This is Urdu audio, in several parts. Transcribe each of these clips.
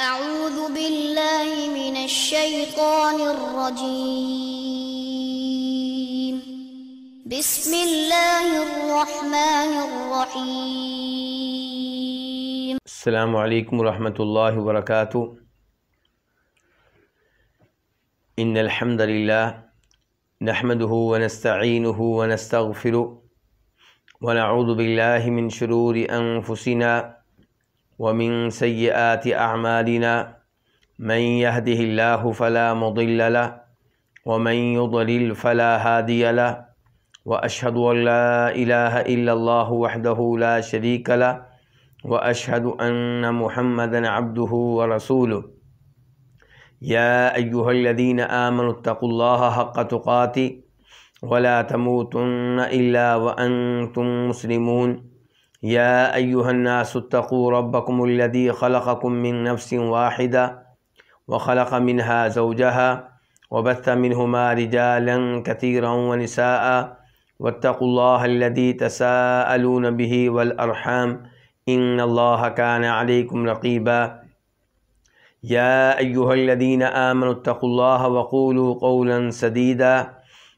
أعوذ بالله من الشيطان الرجيم بسم الله الرحمن الرحيم السلام علیکم ورحمۃ اللہ وبرکاتہ۔ ان الحمد للہ نحمده ونستعینه ونستغفره ونعوذ باللہ من شرور انفسنا ومن سیئات اعمالنا من يهده الله فلا مضل له ومن يضلل فلا هادي له واشهد ان لا اله الا الله وحده لا شريك له واشهد ان محمدا عبده ورسوله يا ايها الذين امنوا اتقوا الله حق تقاته ولا تموتن الا وانتم مسلمون يا ايها الناس اتقوا ربكم الذي خلقكم من نفس واحده وخلق منها زوجها وبث منهما رجالا كثيرا ونساء واتقوا الله الذي تساءلون به والارحام ان الله كان عليكم رقيبا يا ايها الذين امنوا اتقوا الله وقولوا قولا سديدا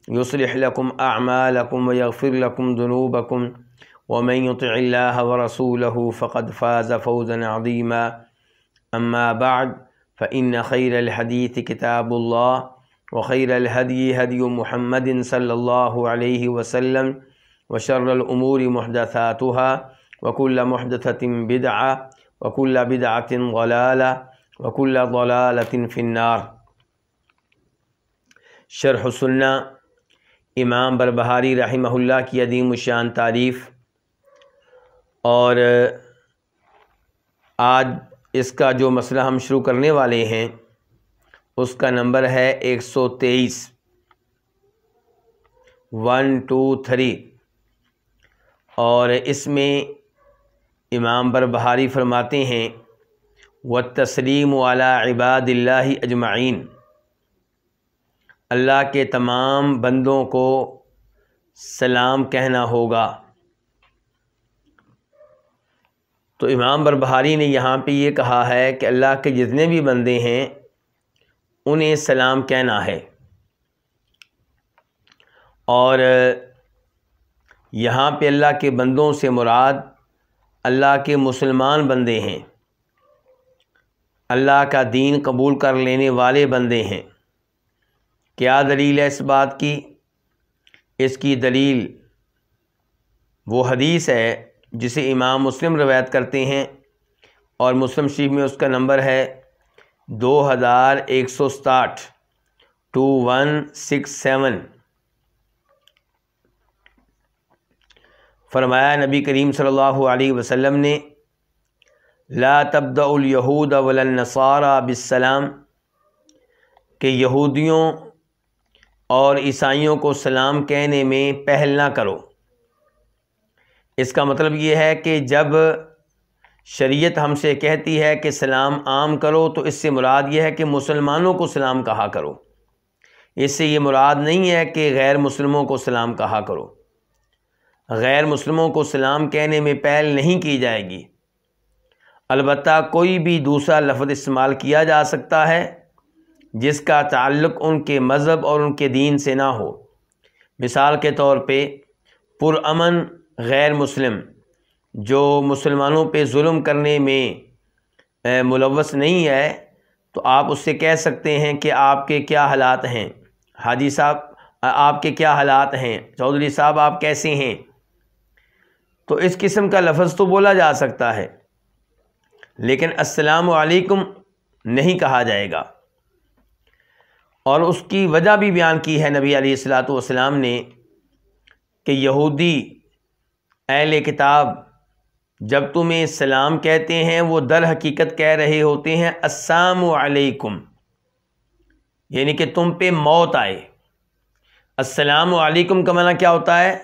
يصلح لكم اعمالكم ويغفر لكم ذنوبكم ومن يطع الله ورسوله فقد فاز فوزا عظيما اما بعد فان خير الحديث كتاب الله وخير الهدي هدي محمد صلى الله عليه وسلم وشر الامور محدثاتها وكل محدثة بدعة وكل بدعة ضلالة وكل ضلالة في النار۔ شرح السنہ امام بربہاری رحمہ اللہ کی عظیم الشان تعریف، اور آج اس کا جو مسئلہ ہم شروع کرنے والے ہیں اس کا نمبر ہے 123 123، اور اس میں امام بربہاری فرماتے ہیں والتسلیم علی عباد اللہ اجمعین، اللہ کے تمام بندوں کو سلام کہنا ہوگا۔ تو امام بربہاری نے یہاں پہ یہ کہا ہے کہ اللہ کے جتنے بھی بندے ہیں انہیں سلام کہنا ہے، اور یہاں پہ اللہ کے بندوں سے مراد اللہ کے مسلمان بندے ہیں، اللہ کا دین قبول کر لینے والے بندے ہیں۔ کیا دلیل ہے اس بات کی؟ اس کی دلیل وہ حدیث ہے جسے امام مسلم روایت کرتے ہیں، اور مسلم شریف میں اس کا نمبر ہے 2167 2167۔ فرمایا نبی کریم صلی اللہ علیہ وسلم نے لا تبدأ الیہود ولا النصارى بالسلام، کہ یہودیوں اور عیسائیوں کو سلام کہنے میں پہل نہ کرو۔ اس کا مطلب یہ ہے کہ جب شریعت ہم سے کہتی ہے کہ سلام عام کرو تو اس سے مراد یہ ہے کہ مسلمانوں کو سلام کہا کرو، اس سے یہ مراد نہیں ہے کہ غیر مسلموں کو سلام کہا کرو۔ غیر مسلموں کو سلام کہنے میں پہل نہیں کی جائے گی، البتہ کوئی بھی دوسرا لفظ استعمال کیا جا سکتا ہے جس کا تعلق ان کے مذہب اور ان کے دین سے نہ ہو۔ مثال کے طور پہ پرامن غیر مسلم جو مسلمانوں پہ ظلم کرنے میں ملوث نہیں ہے، تو آپ اس سے کہہ سکتے ہیں کہ آپ کے کیا حالات ہیں، حاجی صاحب آپ کے کیا حالات ہیں، چودھری صاحب آپ کیسے ہیں۔ تو اس قسم کا لفظ تو بولا جا سکتا ہے، لیکن السلام علیکم نہیں کہا جائے گا۔ اور اس کی وجہ بھی بیان کی ہے نبی علیہ الصلوۃ والسلام نے کہ یہودی اہل کتاب جب تمہیں سلام کہتے ہیں وہ در حقیقت کہہ رہے ہوتے ہیں السلام علیکم، یعنی کہ تم پہ موت آئے۔ السلام علیکم کا معنی کیا ہوتا ہے؟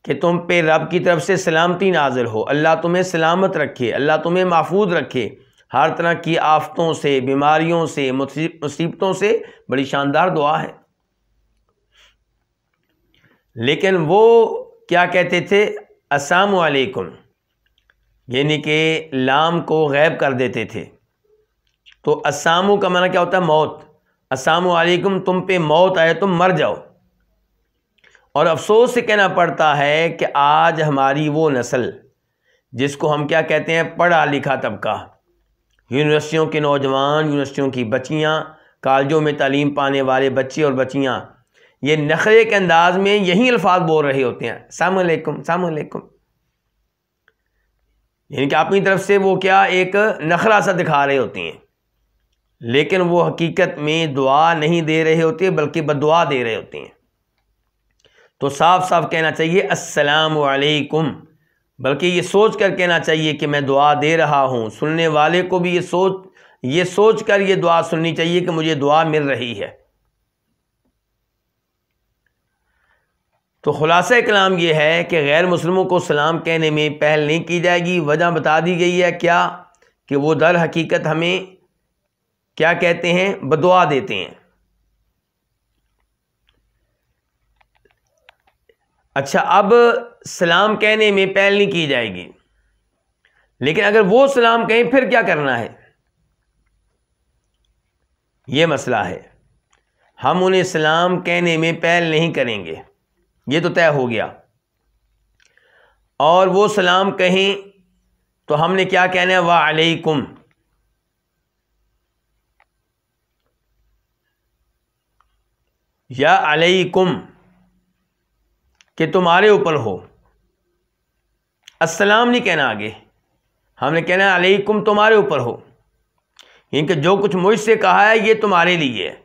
کہ تم پہ رب کی طرف سے سلامتی نازل ہو، اللہ تمہیں سلامت رکھے، اللہ تمہیں محفوظ رکھے ہر طرح کی آفتوں سے، بیماریوں سے، مصیبتوں سے۔ بڑی شاندار دعا ہے۔ لیکن وہ کیا کہتے تھے؟ السلام علیکم، یعنی کہ لام کو غائب کر دیتے تھے، تو السلام کا معنی کیا ہوتا ہے؟ موت. السلام علیکم، تم پہ موت آئے، تم مر جاؤ. اور افسوس سے کہنا پڑتا ہے کہ آج ہماری وہ نسل جس کو ہم کیا کہتے ہیں، پڑھا لکھا طبقہ، یونیورسٹیوں کے نوجوان، یونیورسٹیوں کی بچیاں، کالجوں میں تعلیم پانے والے بچے اور بچیاں، یہ نخرے کے انداز میں یہی الفاظ بول رہے ہوتے ہیں، السلام علیکم السلام علیکم. یعنی کہ اپنی طرف سے وہ کیا ایک نخرہ سا دکھا رہے ہوتے ہیں، لیکن وہ حقیقت میں دعا نہیں دے رہے ہوتے بلکہ بددعا دے رہے ہوتے ہیں. تو صاف صاف کہنا چاہیے السلام علیکم، بلکہ یہ سوچ کر کہنا چاہیے کہ میں دعا دے رہا ہوں. سننے والے کو بھی یہ سوچ کر یہ دعا سننی چاہیے کہ مجھے دعا مل رہی ہے. تو خلاصہ کلام یہ ہے کہ غیر مسلموں کو سلام کہنے میں پہل نہیں کی جائے گی. وجہ بتا دی گئی ہے کیا، کہ وہ در حقیقت ہمیں کیا کہتے ہیں، بددعا دیتے ہیں. اچھا، اب سلام کہنے میں پہل نہیں کی جائے گی، لیکن اگر وہ سلام کہیں پھر کیا کرنا ہے، یہ مسئلہ ہے. ہم انہیں سلام کہنے میں پہل نہیں کریں گے، یہ تو طے ہو گیا. اور وہ سلام کہیں تو ہم نے کیا کہنا ہے، وعلیکم. یا علیکم کہ تمہارے اوپر ہو. السلام نہیں کہنا، آگے ہم نے کہنا ہے علیکم تمہارے اوپر ہو، یعنی کہ جو کچھ مجھ سے کہا ہے یہ تمہارے لیے ہے.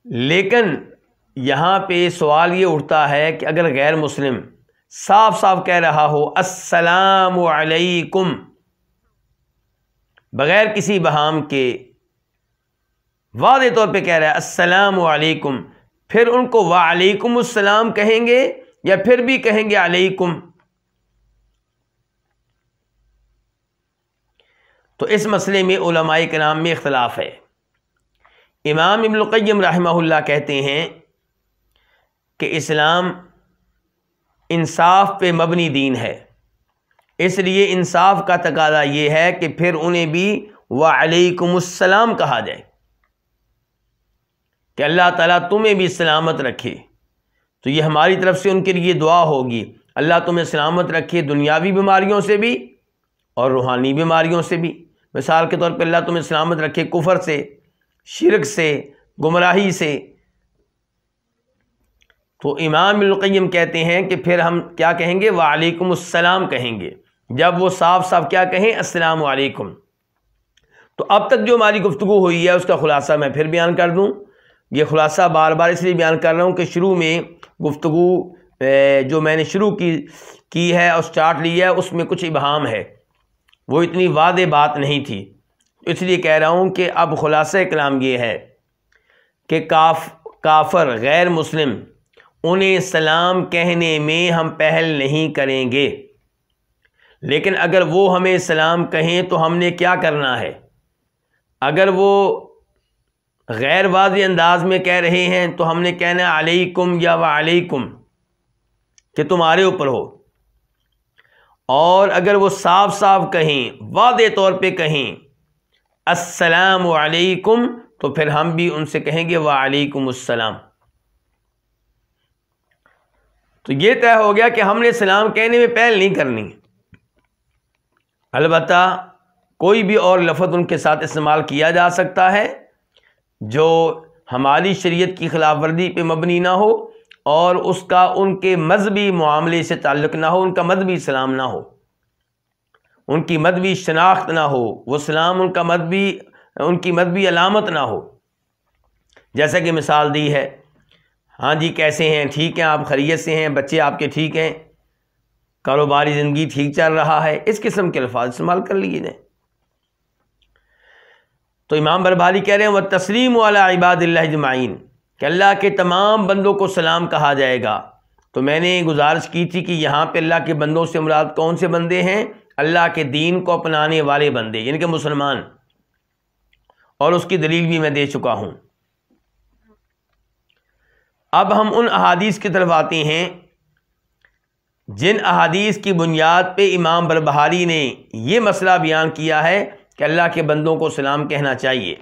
لیکن یہاں پہ سوال یہ اٹھتا ہے کہ اگر غیر مسلم صاف صاف کہہ رہا ہو السلام علیکم بغیر کسی بہام کے، واضح طور پہ کہہ رہا ہے السلام علیکم، پھر ان کو وعلیکم السلام کہیں گے یا پھر بھی کہیں گے علیکم؟ تو اس مسئلے میں علماء کرام میں اختلاف ہے. امام ابن القیم رحمہ اللہ کہتے ہیں کہ اسلام انصاف پہ مبنی دین ہے، اس لیے انصاف کا تقاضا یہ ہے کہ پھر انہیں بھی وعلیکم السلام کہا جائے کہ اللہ تعالیٰ تمہیں بھی سلامت رکھے. تو یہ ہماری طرف سے ان کے لیے دعا ہوگی، اللہ تمہیں سلامت رکھے دنیاوی بیماریوں سے بھی اور روحانی بیماریوں سے بھی. مثال کے طور پہ اللہ تمہیں سلامت رکھے کفر سے، شرک سے، گمراہی سے. تو امام ابن القیم کہتے ہیں کہ پھر ہم کیا کہیں گے، وعلیکم السلام کہیں گے، جب وہ صاف صاف کیا کہیں السلام علیکم. تو اب تک جو ہماری گفتگو ہوئی ہے اس کا خلاصہ میں پھر بیان کر دوں. یہ خلاصہ بار بار اس لیے بیان کر رہا ہوں کہ شروع میں گفتگو جو میں نے شروع کی ہے اور سٹارٹ لیا ہے اس میں کچھ ابہام ہے، وہ اتنی واضح بات نہیں تھی. اس لیے کہہ رہا ہوں کہ اب خلاصہ کلام یہ ہے کہ کافر غیر مسلم انہیں سلام کہنے میں ہم پہل نہیں کریں گے، لیکن اگر وہ ہمیں سلام کہیں تو ہم نے کیا کرنا ہے؟ اگر وہ غیر واضح انداز میں کہہ رہے ہیں تو ہم نے کہنا ہے علیکم یا وعلیکم کہ تمہارے اوپر ہو. اور اگر وہ صاف صاف کہیں، واضح طور پہ کہیں السلام علیکم، تو پھر ہم بھی ان سے کہیں گے وعلیکم السلام. تو یہ طے ہو گیا کہ ہم نے سلام کہنے میں پہل نہیں کرنی. البتہ کوئی بھی اور لفظ ان کے ساتھ استعمال کیا جا سکتا ہے جو ہماری شریعت کی خلاف ورزی پہ مبنی نہ ہو اور اس کا ان کے مذہبی معاملے سے تعلق نہ ہو، ان کا مذہبی سلام نہ ہو، ان کی مذہبی شناخت نہ ہو، وہ سلام ان کی مذہبی علامت نہ ہو. جیسا کہ مثال دی ہے، ہاں جی کیسے ہیں، ٹھیک ہیں، آپ خیریت سے ہیں، بچے آپ کے ٹھیک ہیں، کاروباری زندگی ٹھیک چل رہا ہے، اس قسم کے الفاظ استعمال کر لیے جائیں. تو امام بربہاری کہہ رہے ہیں وَالتَّسْلِيمُ عَلَىٰ عِبَادِ اللَّهِ اجمعین، کہ اللہ کے تمام بندوں کو سلام کہا جائے گا. تو میں نے گزارش کی تھی کہ یہاں پہ اللہ کے بندوں سے مراد کون سے بندے ہیں؟ اللہ کے دین کو اپنانے والے بندے، یعنی کہ مسلمان، اور اس کی دلیل بھی میں دے چکا ہوں. اب ہم ان احادیث کی طرف آتے ہیں جن احادیث کی بنیاد پہ امام بربہاری نے یہ مسئلہ بیان کیا ہے کہ اللہ کے بندوں کو سلام کہنا چاہیے.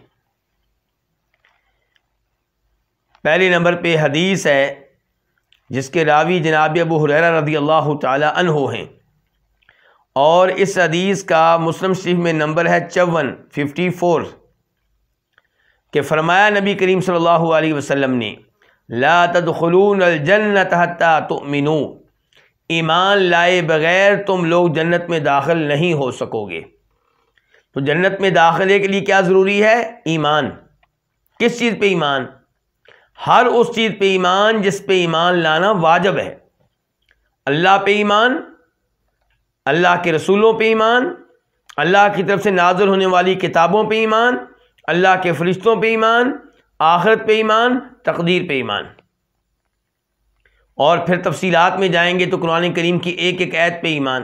پہلے نمبر پہ حدیث ہے جس کے راوی جناب ابو ہریرہ رضی اللہ تعالی عنہ ہیں، اور اس حدیث کا مسلم شریف میں نمبر ہے 54 کہ فرمایا نبی کریم صلی اللہ علیہ وسلم نے لا تدخلون الجنت حتی تؤمنوا، ایمان لائے بغیر تم لوگ جنت میں داخل نہیں ہو سکو گے. تو جنت میں داخلے کے لیے کیا ضروری ہے؟ ایمان. کس چیز پہ ایمان؟ ہر اس چیز پہ ایمان جس پہ ایمان لانا واجب ہے. اللہ پہ ایمان، اللہ کے رسولوں پہ ایمان، اللہ کی طرف سے نازل ہونے والی کتابوں پہ ایمان، اللہ کے فرشتوں پہ ایمان، آخرت پہ ایمان، تقدیر پہ ایمان. اور پھر تفصیلات میں جائیں گے تو قرآن کریم کی ایک ایک آیت پہ ایمان.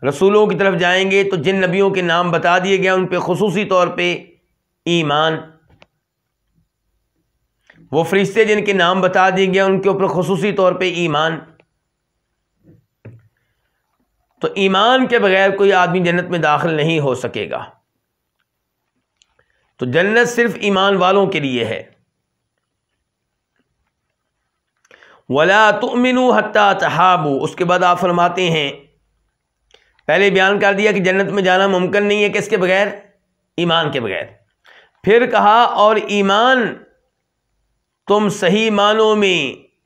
رسولوں کی طرف جائیں گے تو جن نبیوں کے نام بتا دیے گئے ان پہ خصوصی طور پہ ایمان. وہ فرشتے جن کے نام بتا دیے گئے ان کے اوپر خصوصی طور پہ ایمان. تو ایمان کے بغیر کوئی آدمی جنت میں داخل نہیں ہو سکے گا. تو جنت صرف ایمان والوں کے لیے ہے. وَلَا تُؤْمِنُوا حَتَّى تَحَابُوا، اس کے بعد آپ فرماتے ہیں، پہلے بیان کر دیا کہ جنت میں جانا ممکن نہیں ہے کس کے بغیر؟ ایمان کے بغیر. پھر کہا اور ایمان تم صحیح معنوں میں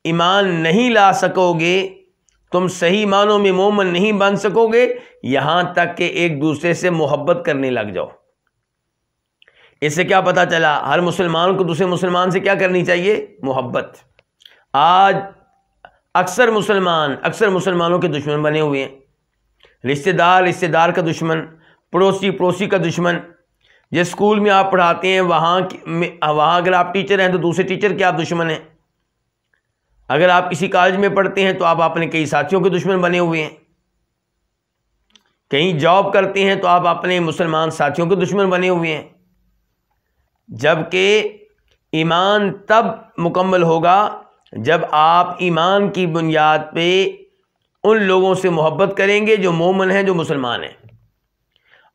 ایمان نہیں لا سکو گے، تم صحیح معنوں میں مومن نہیں بن سکو گے یہاں تک کہ ایک دوسرے سے محبت کرنے لگ جاؤ. اس سے کیا پتہ چلا؟ ہر مسلمان کو دوسرے مسلمان سے کیا کرنی چاہیے؟ محبت. آج اکثر مسلمانوں کے دشمن بنے ہوئے ہیں. رشتہ دار کا دشمن، پڑوسی کا دشمن. جس اسکول میں آپ پڑھاتے ہیں وہاں اگر آپ ٹیچر ہیں تو دوسرے ٹیچر کے آپ دشمن ہیں. اگر آپ کسی کالج میں پڑھتے ہیں تو آپ اپنے کئی ساتھیوں کے دشمن بنے ہوئے ہیں. کہیں جاب کرتے ہیں تو آپ اپنے مسلمان ساتھیوں کے دشمن بنے ہوئے ہیں. جبکہ ایمان تب مکمل ہوگا جب آپ ایمان کی بنیاد پہ ان لوگوں سے محبت کریں گے جو مومن ہیں، جو مسلمان ہیں.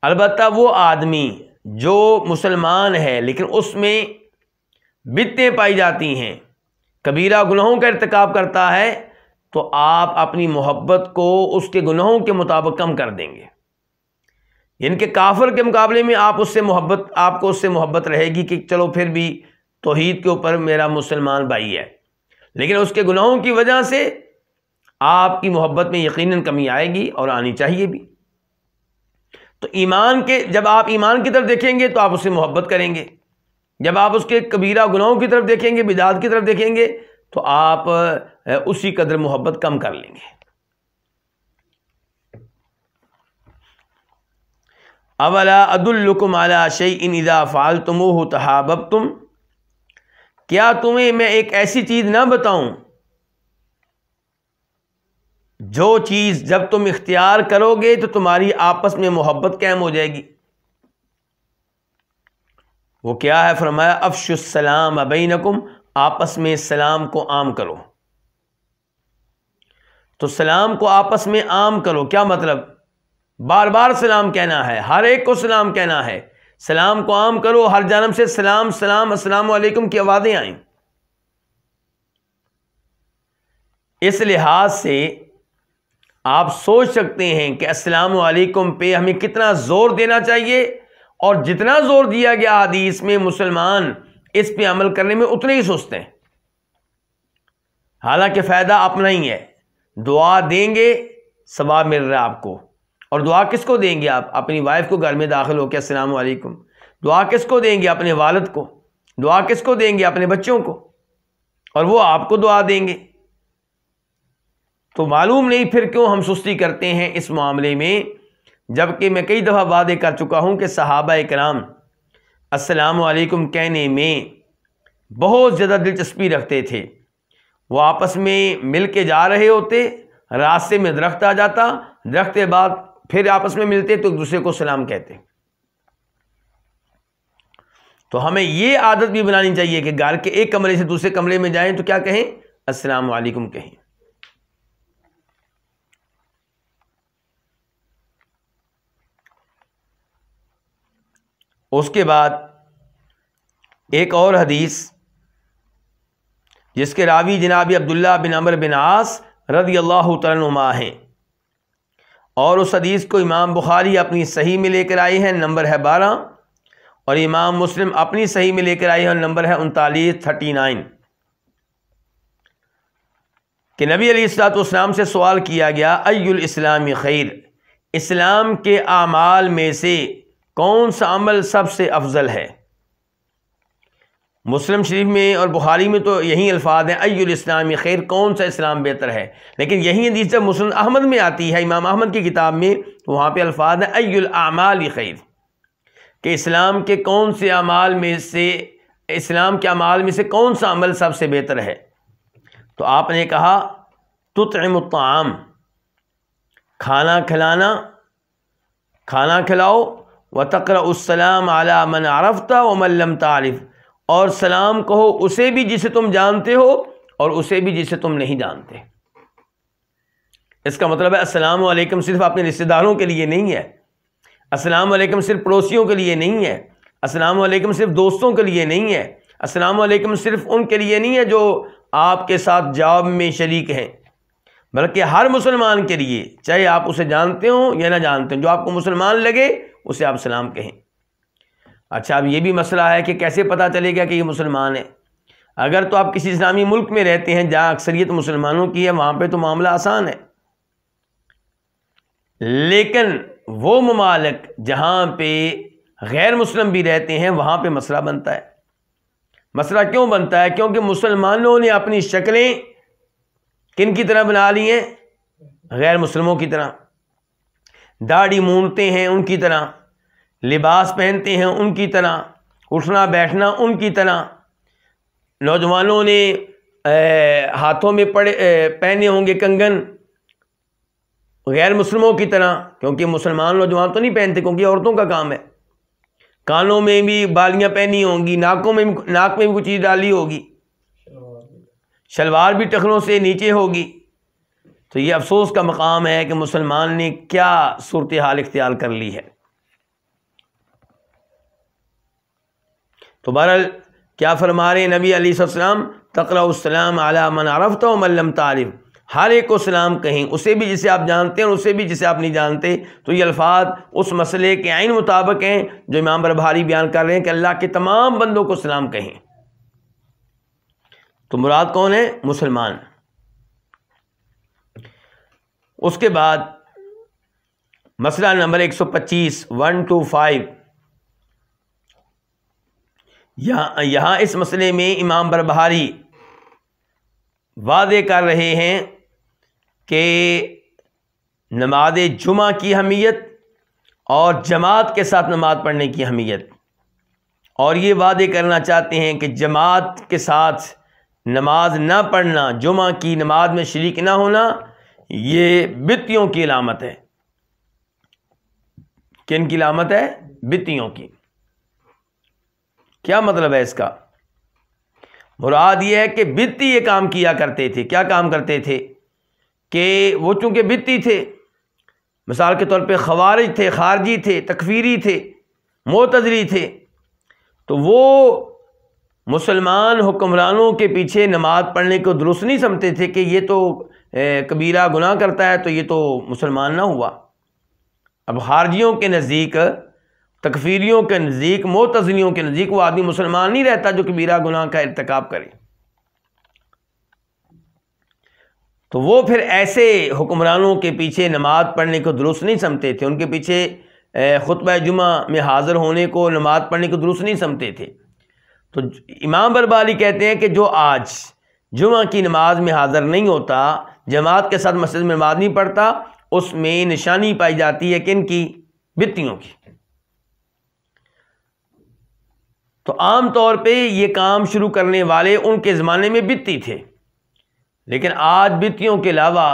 البتہ وہ آدمی جو مسلمان ہے لیکن اس میں بدعتیں پائی جاتی ہیں، کبیرہ گناہوں کا ارتکاب کرتا ہے، تو آپ اپنی محبت کو اس کے گناہوں کے مطابق کم کر دیں گے. ان کے کافر کے مقابلے میں آپ کو اس سے محبت رہے گی کہ چلو پھر بھی توحید کے اوپر میرا مسلمان بھائی ہے، لیکن اس کے گناہوں کی وجہ سے آپ کی محبت میں یقیناً کمی آئے گی اور آنی چاہیے بھی. تو جب آپ ایمان کی طرف دیکھیں گے تو آپ اس سے محبت کریں گے. جب آپ اس کے کبیرہ گناہوں کی طرف دیکھیں گے، بدعات کی طرف دیکھیں گے، تو آپ اسی قدر محبت کم کر لیں گے. اولا ادلکم علی شیء اذا فعلتموہ تحاببتم، کیا تمہیں میں ایک ایسی چیز نہ بتاؤں جو چیز جب تم اختیار کرو گے تو تمہاری آپس میں محبت قائم ہو جائے گی. وہ کیا ہے؟ فرمایا افشوا السلام بینکم، آپس میں سلام کو عام کرو. تو سلام کو آپس میں عام کرو کیا مطلب؟ بار بار سلام کہنا ہے، ہر ایک کو سلام کہنا ہے. سلام کو عام کرو، ہر جانب سے سلام سلام السلام علیکم کی آوازیں آئیں. اس لحاظ سے آپ سوچ سکتے ہیں کہ السلام علیکم پہ ہمیں کتنا زور دینا چاہیے، اور جتنا زور دیا گیا حدیث میں مسلمان اس پہ عمل کرنے میں اتنے ہی سست ہیں. حالانکہ فائدہ اپنا ہی ہے. دعا دیں گے ثواب مل رہا ہے آپ کو. اور دعا کس کو دیں گے؟ آپ اپنی وائف کو گھر میں داخل ہو کے السلام علیکم. دعا کس کو دیں گے؟ اپنے والد کو. دعا کس کو دیں گے؟ اپنے بچوں کو. اور وہ آپ کو دعا دیں گے. تو معلوم نہیں پھر کیوں ہم سستی کرتے ہیں اس معاملے میں، جبکہ میں کئی دفعہ وعدے کر چکا ہوں کہ صحابہ کرام السلام علیکم کہنے میں بہت زیادہ دلچسپی رکھتے تھے. وہ آپس میں مل کے جا رہے ہوتے، راستے میں درخت آ جاتا، درخت کے بعد پھر آپس میں ملتے تو ایک دوسرے کو سلام کہتے. تو ہمیں یہ عادت بھی بنانی چاہیے کہ گھر کے ایک کمرے سے دوسرے کمرے میں جائیں تو کیا کہیں؟ السلام علیکم کہیں. اس کے بعد ایک اور حدیث جس کے راوی جناب عبداللہ بن عمرو بن عاص رضی اللہ تعالیٰ عنہما ہیں، اور اس حدیث کو امام بخاری اپنی صحیح میں لے کر آئے ہیں، نمبر ہے 12، اور امام مسلم اپنی صحیح میں لے کر آئے ہیں، نمبر ہے 39 کہ نبی علیہ الصلوۃ والسلام سے سوال کیا گیا ای الاسلام خیر، اسلام کے اعمال میں سے کون سا عمل سب سے افضل ہے؟ مسلم شریف میں اور بخاری میں تو یہی الفاظ ہیں ای الاسلام خیر، کون سا اسلام بہتر ہے، لیکن یہی حدیث جب مسلم احمد میں آتی ہے، امام احمد کی کتاب میں، تو وہاں پہ الفاظ ہیں ای الاعمال خیر، کہ اسلام کے کون سے اعمال میں سے، اسلام کے اعمال میں سے کون سا عمل سب سے بہتر ہے؟ تو آپ نے کہا تطعم الطعام، کھانا کھلانا، کھانا کھلاؤ، وتقرأ السلام علی من عرفت ومن لم تعرف، اور سلام کہو اسے بھی جسے تم جانتے ہو اور اسے بھی جسے تم نہیں جانتے۔ اس کا مطلب ہے السلام علیکم صرف اپنے رشتہ داروں کے لیے نہیں ہے، السلام علیکم صرف پڑوسیوں کے لیے نہیں ہے، السلام علیکم صرف دوستوں کے لیے نہیں ہے، السلام علیکم صرف ان کے لیے نہیں ہے جو آپ کے ساتھ جاب میں شریک ہیں، بلکہ ہر مسلمان کے لیے، چاہے آپ اسے جانتے ہوں یا نہ جانتے ہوں، جو آپ کو مسلمان لگے اسے آپ سلام کہیں۔ اچھا، اب یہ بھی مسئلہ ہے کہ کیسے پتہ چلے گا کہ یہ مسلمان ہے؟ اگر تو آپ کسی اسلامی ملک میں رہتے ہیں جہاں اکثریت مسلمانوں کی ہے، وہاں پہ تو معاملہ آسان ہے، لیکن وہ ممالک جہاں پہ غیر مسلم بھی رہتے ہیں وہاں پہ مسئلہ بنتا ہے۔ مسئلہ کیوں بنتا ہے؟ کیونکہ مسلمانوں نے اپنی شکلیں کن کی طرح بنا لی ہیں؟ غیر مسلموں کی طرح، داڑھی مونڈتے ہیں ان کی طرح، لباس پہنتے ہیں ان کی طرح، اٹھنا بیٹھنا ان کی طرح، نوجوانوں نے ہاتھوں میں پہنے ہوں گے کنگن غیر مسلموں کی طرح، کیونکہ مسلمان نوجوان تو نہیں پہنتے کیونکہ عورتوں کا کام ہے، کانوں میں بھی بالیاں پہنی ہوں گی، ناک میں بھی کوئی چیز ڈالی ہوگی، شلوار بھی ٹخنوں سے نیچے ہوگی۔ تو یہ افسوس کا مقام ہے کہ مسلمان نے کیا صورتحال اختیار کر لی ہے۔ تو بہرحال کیا فرما رہے ہیں نبی علیہ السلام؟ تقرأ السلام علی من عرفت ومن لم تعرف، ہر ایک کو سلام کہیں، اسے بھی جسے آپ جانتے ہیں اور اسے بھی جسے آپ نہیں جانتے۔ تو یہ الفاظ اس مسئلے کے عین مطابق ہیں جو امام بربہاری بیان کر رہے ہیں کہ اللہ کے تمام بندوں کو سلام کہیں۔ تو مراد کون ہے؟ مسلمان۔ اس کے بعد مسئلہ نمبر 125 125، یہاں اس مسئلے میں امام بربہاری واضح کر رہے ہیں کہ نماز جمعہ کی اہمیت اور جماعت کے ساتھ نماز پڑھنے کی اہمیت، اور یہ واضح کرنا چاہتے ہیں کہ جماعت کے ساتھ نماز نہ پڑھنا، جمعہ کی نماز میں شریک نہ ہونا، یہ بدعتیوں کی علامت ہے۔ کن کی علامت ہے؟ بدعتیوں کی۔ کیا مطلب ہے اس کا؟ مراد یہ ہے کہ بدعتی یہ کام کیا کرتے تھے۔ کیا کام کرتے تھے؟ کہ وہ چونکہ بدعتی تھے، مثال کے طور پہ خوارج تھے، خارجی تھے، تکفیری تھے، معتزلی تھے، تو وہ مسلمان حکمرانوں کے پیچھے نماز پڑھنے کو درست نہیں سمجھتے تھے کہ یہ تو کبیرہ گناہ کرتا ہے تو یہ تو مسلمان نہ ہوا۔ اب خارجیوں کے نزدیک، تکفیریوں کے نزدیک، معتزلیوں کے نزدیک وہ آدمی مسلمان نہیں رہتا جو کبیرہ گناہ کا ارتکاب کرے۔ تو وہ پھر ایسے حکمرانوں کے پیچھے نماز پڑھنے کو درست نہیں سمجھتے تھے، ان کے پیچھے خطبہ جمعہ میں حاضر ہونے کو، نماز پڑھنے کو درست نہیں سمجھتے تھے۔ تو امام بربہاری کہتے ہیں کہ جو آج جمعہ کی نماز میں حاضر نہیں ہوتا، جماعت کے ساتھ مسجد میں نماز نہیں پڑھتا، اس میں نشانی پائی جاتی ہے کن کی؟ بدعتیوں کی۔ تو عام طور پہ یہ کام شروع کرنے والے ان کے زمانے میں بدعتی تھے، لیکن آج بدعتیوں کے علاوہ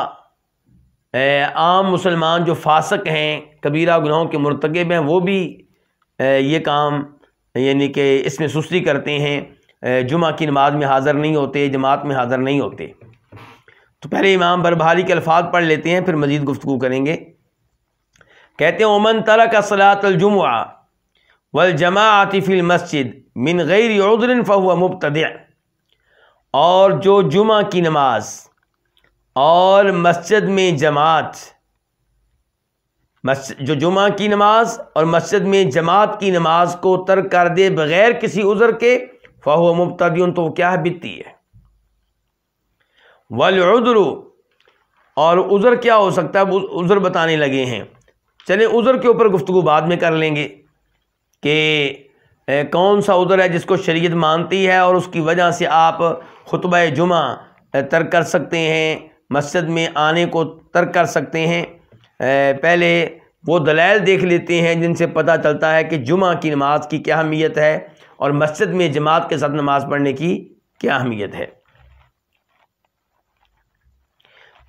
عام مسلمان جو فاسق ہیں، کبیرہ گناہوں کے مرتکب ہیں، وہ بھی یہ کام یعنی کہ اس میں سستی کرتے ہیں، جمعہ کی نماز میں حاضر نہیں ہوتے، جماعت میں حاضر نہیں ہوتے۔ تو پہلے امام بربہاری کے الفاظ پڑھ لیتے ہیں، پھر مزید گفتگو کریں گے۔ کہتے ہیں ومن ترک صلاۃ الجمعہ والجماعۃ فی المسجد من غیر عذر فهو مبتدع، اور جو جمعہ کی نماز اور مسجد میں جماعت، جو جمعہ کی نماز اور مسجد میں جماعت کی نماز کو ترک کر دے بغیر کسی عذر کے، فہو مبتدع، تو وہ کیا ہے؟ بدعتی ہے۔ والعذر، اور عذر کیا ہو سکتا ہے؟ عذر بتانے لگے ہیں۔ چلیں عذر کے اوپر گفتگو بعد میں کر لیں گے کہ کون سا عذر ہے جس کو شریعت مانتی ہے اور اس کی وجہ سے آپ خطبہ جمعہ ترک کر سکتے ہیں، مسجد میں آنے کو ترک کر سکتے ہیں۔ پہلے وہ دلائل دیکھ لیتے ہیں جن سے پتہ چلتا ہے کہ جمعہ کی نماز کی کیا اہمیت ہے اور مسجد میں جماعت کے ساتھ نماز پڑھنے کی کیا اہمیت ہے۔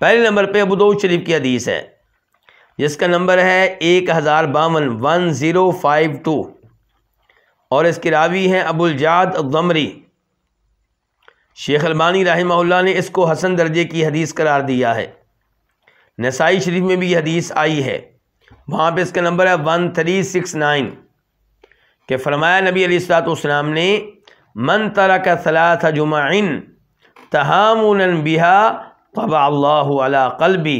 پہلے نمبر پہ ابو داؤد شریف کی حدیث ہے جس کا نمبر ہے 1052 اور اس کے راوی ہیں ابو الجعد الضمری۔ شیخ البانی رحمہ اللہ نے اس کو حسن درجے کی حدیث قرار دیا ہے۔ نسائی شریف میں بھی یہ حدیث آئی ہے، وہاں پہ اس کا نمبر ہے 1369 کہ فرمایا نبی علیہ الصلوۃ والسلام نے من ترک ثلاث جمع تہامنا بها طبع اللہ علی قلبی،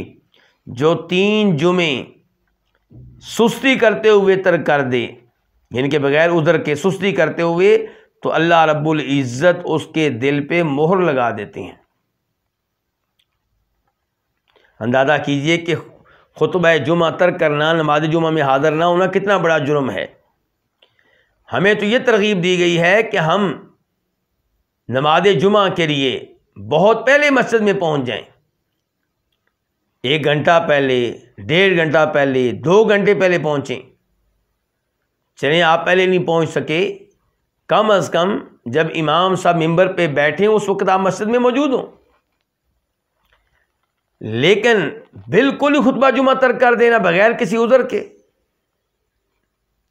جو 3 جمعے سستی کرتے ہوئے ترک کر دے، یعنی کہ بغیر عذر کے سستی کرتے ہوئے، تو اللہ رب العزت اس کے دل پہ مہر لگا دیتے ہیں۔ اندازہ کیجئے کہ خطبہ جمعہ ترک کرنا، نماز جمعہ میں حاضر نہ ہونا کتنا بڑا جرم ہے۔ ہمیں تو یہ ترغیب دی گئی ہے کہ ہم نماز جمعہ کے لیے بہت پہلے مسجد میں پہنچ جائیں، 1 گھنٹہ پہلے، 1.5 گھنٹہ پہلے، 2 گھنٹے پہلے پہنچیں۔ چلیں آپ پہلے نہیں پہنچ سکے، کم از کم جب امام صاحب ممبر پہ بیٹھیں اس وقت آپ مسجد میں موجود ہوں۔ لیکن بالکل ہی خطبہ جمعہ ترک کر دینا بغیر کسی عذر کے،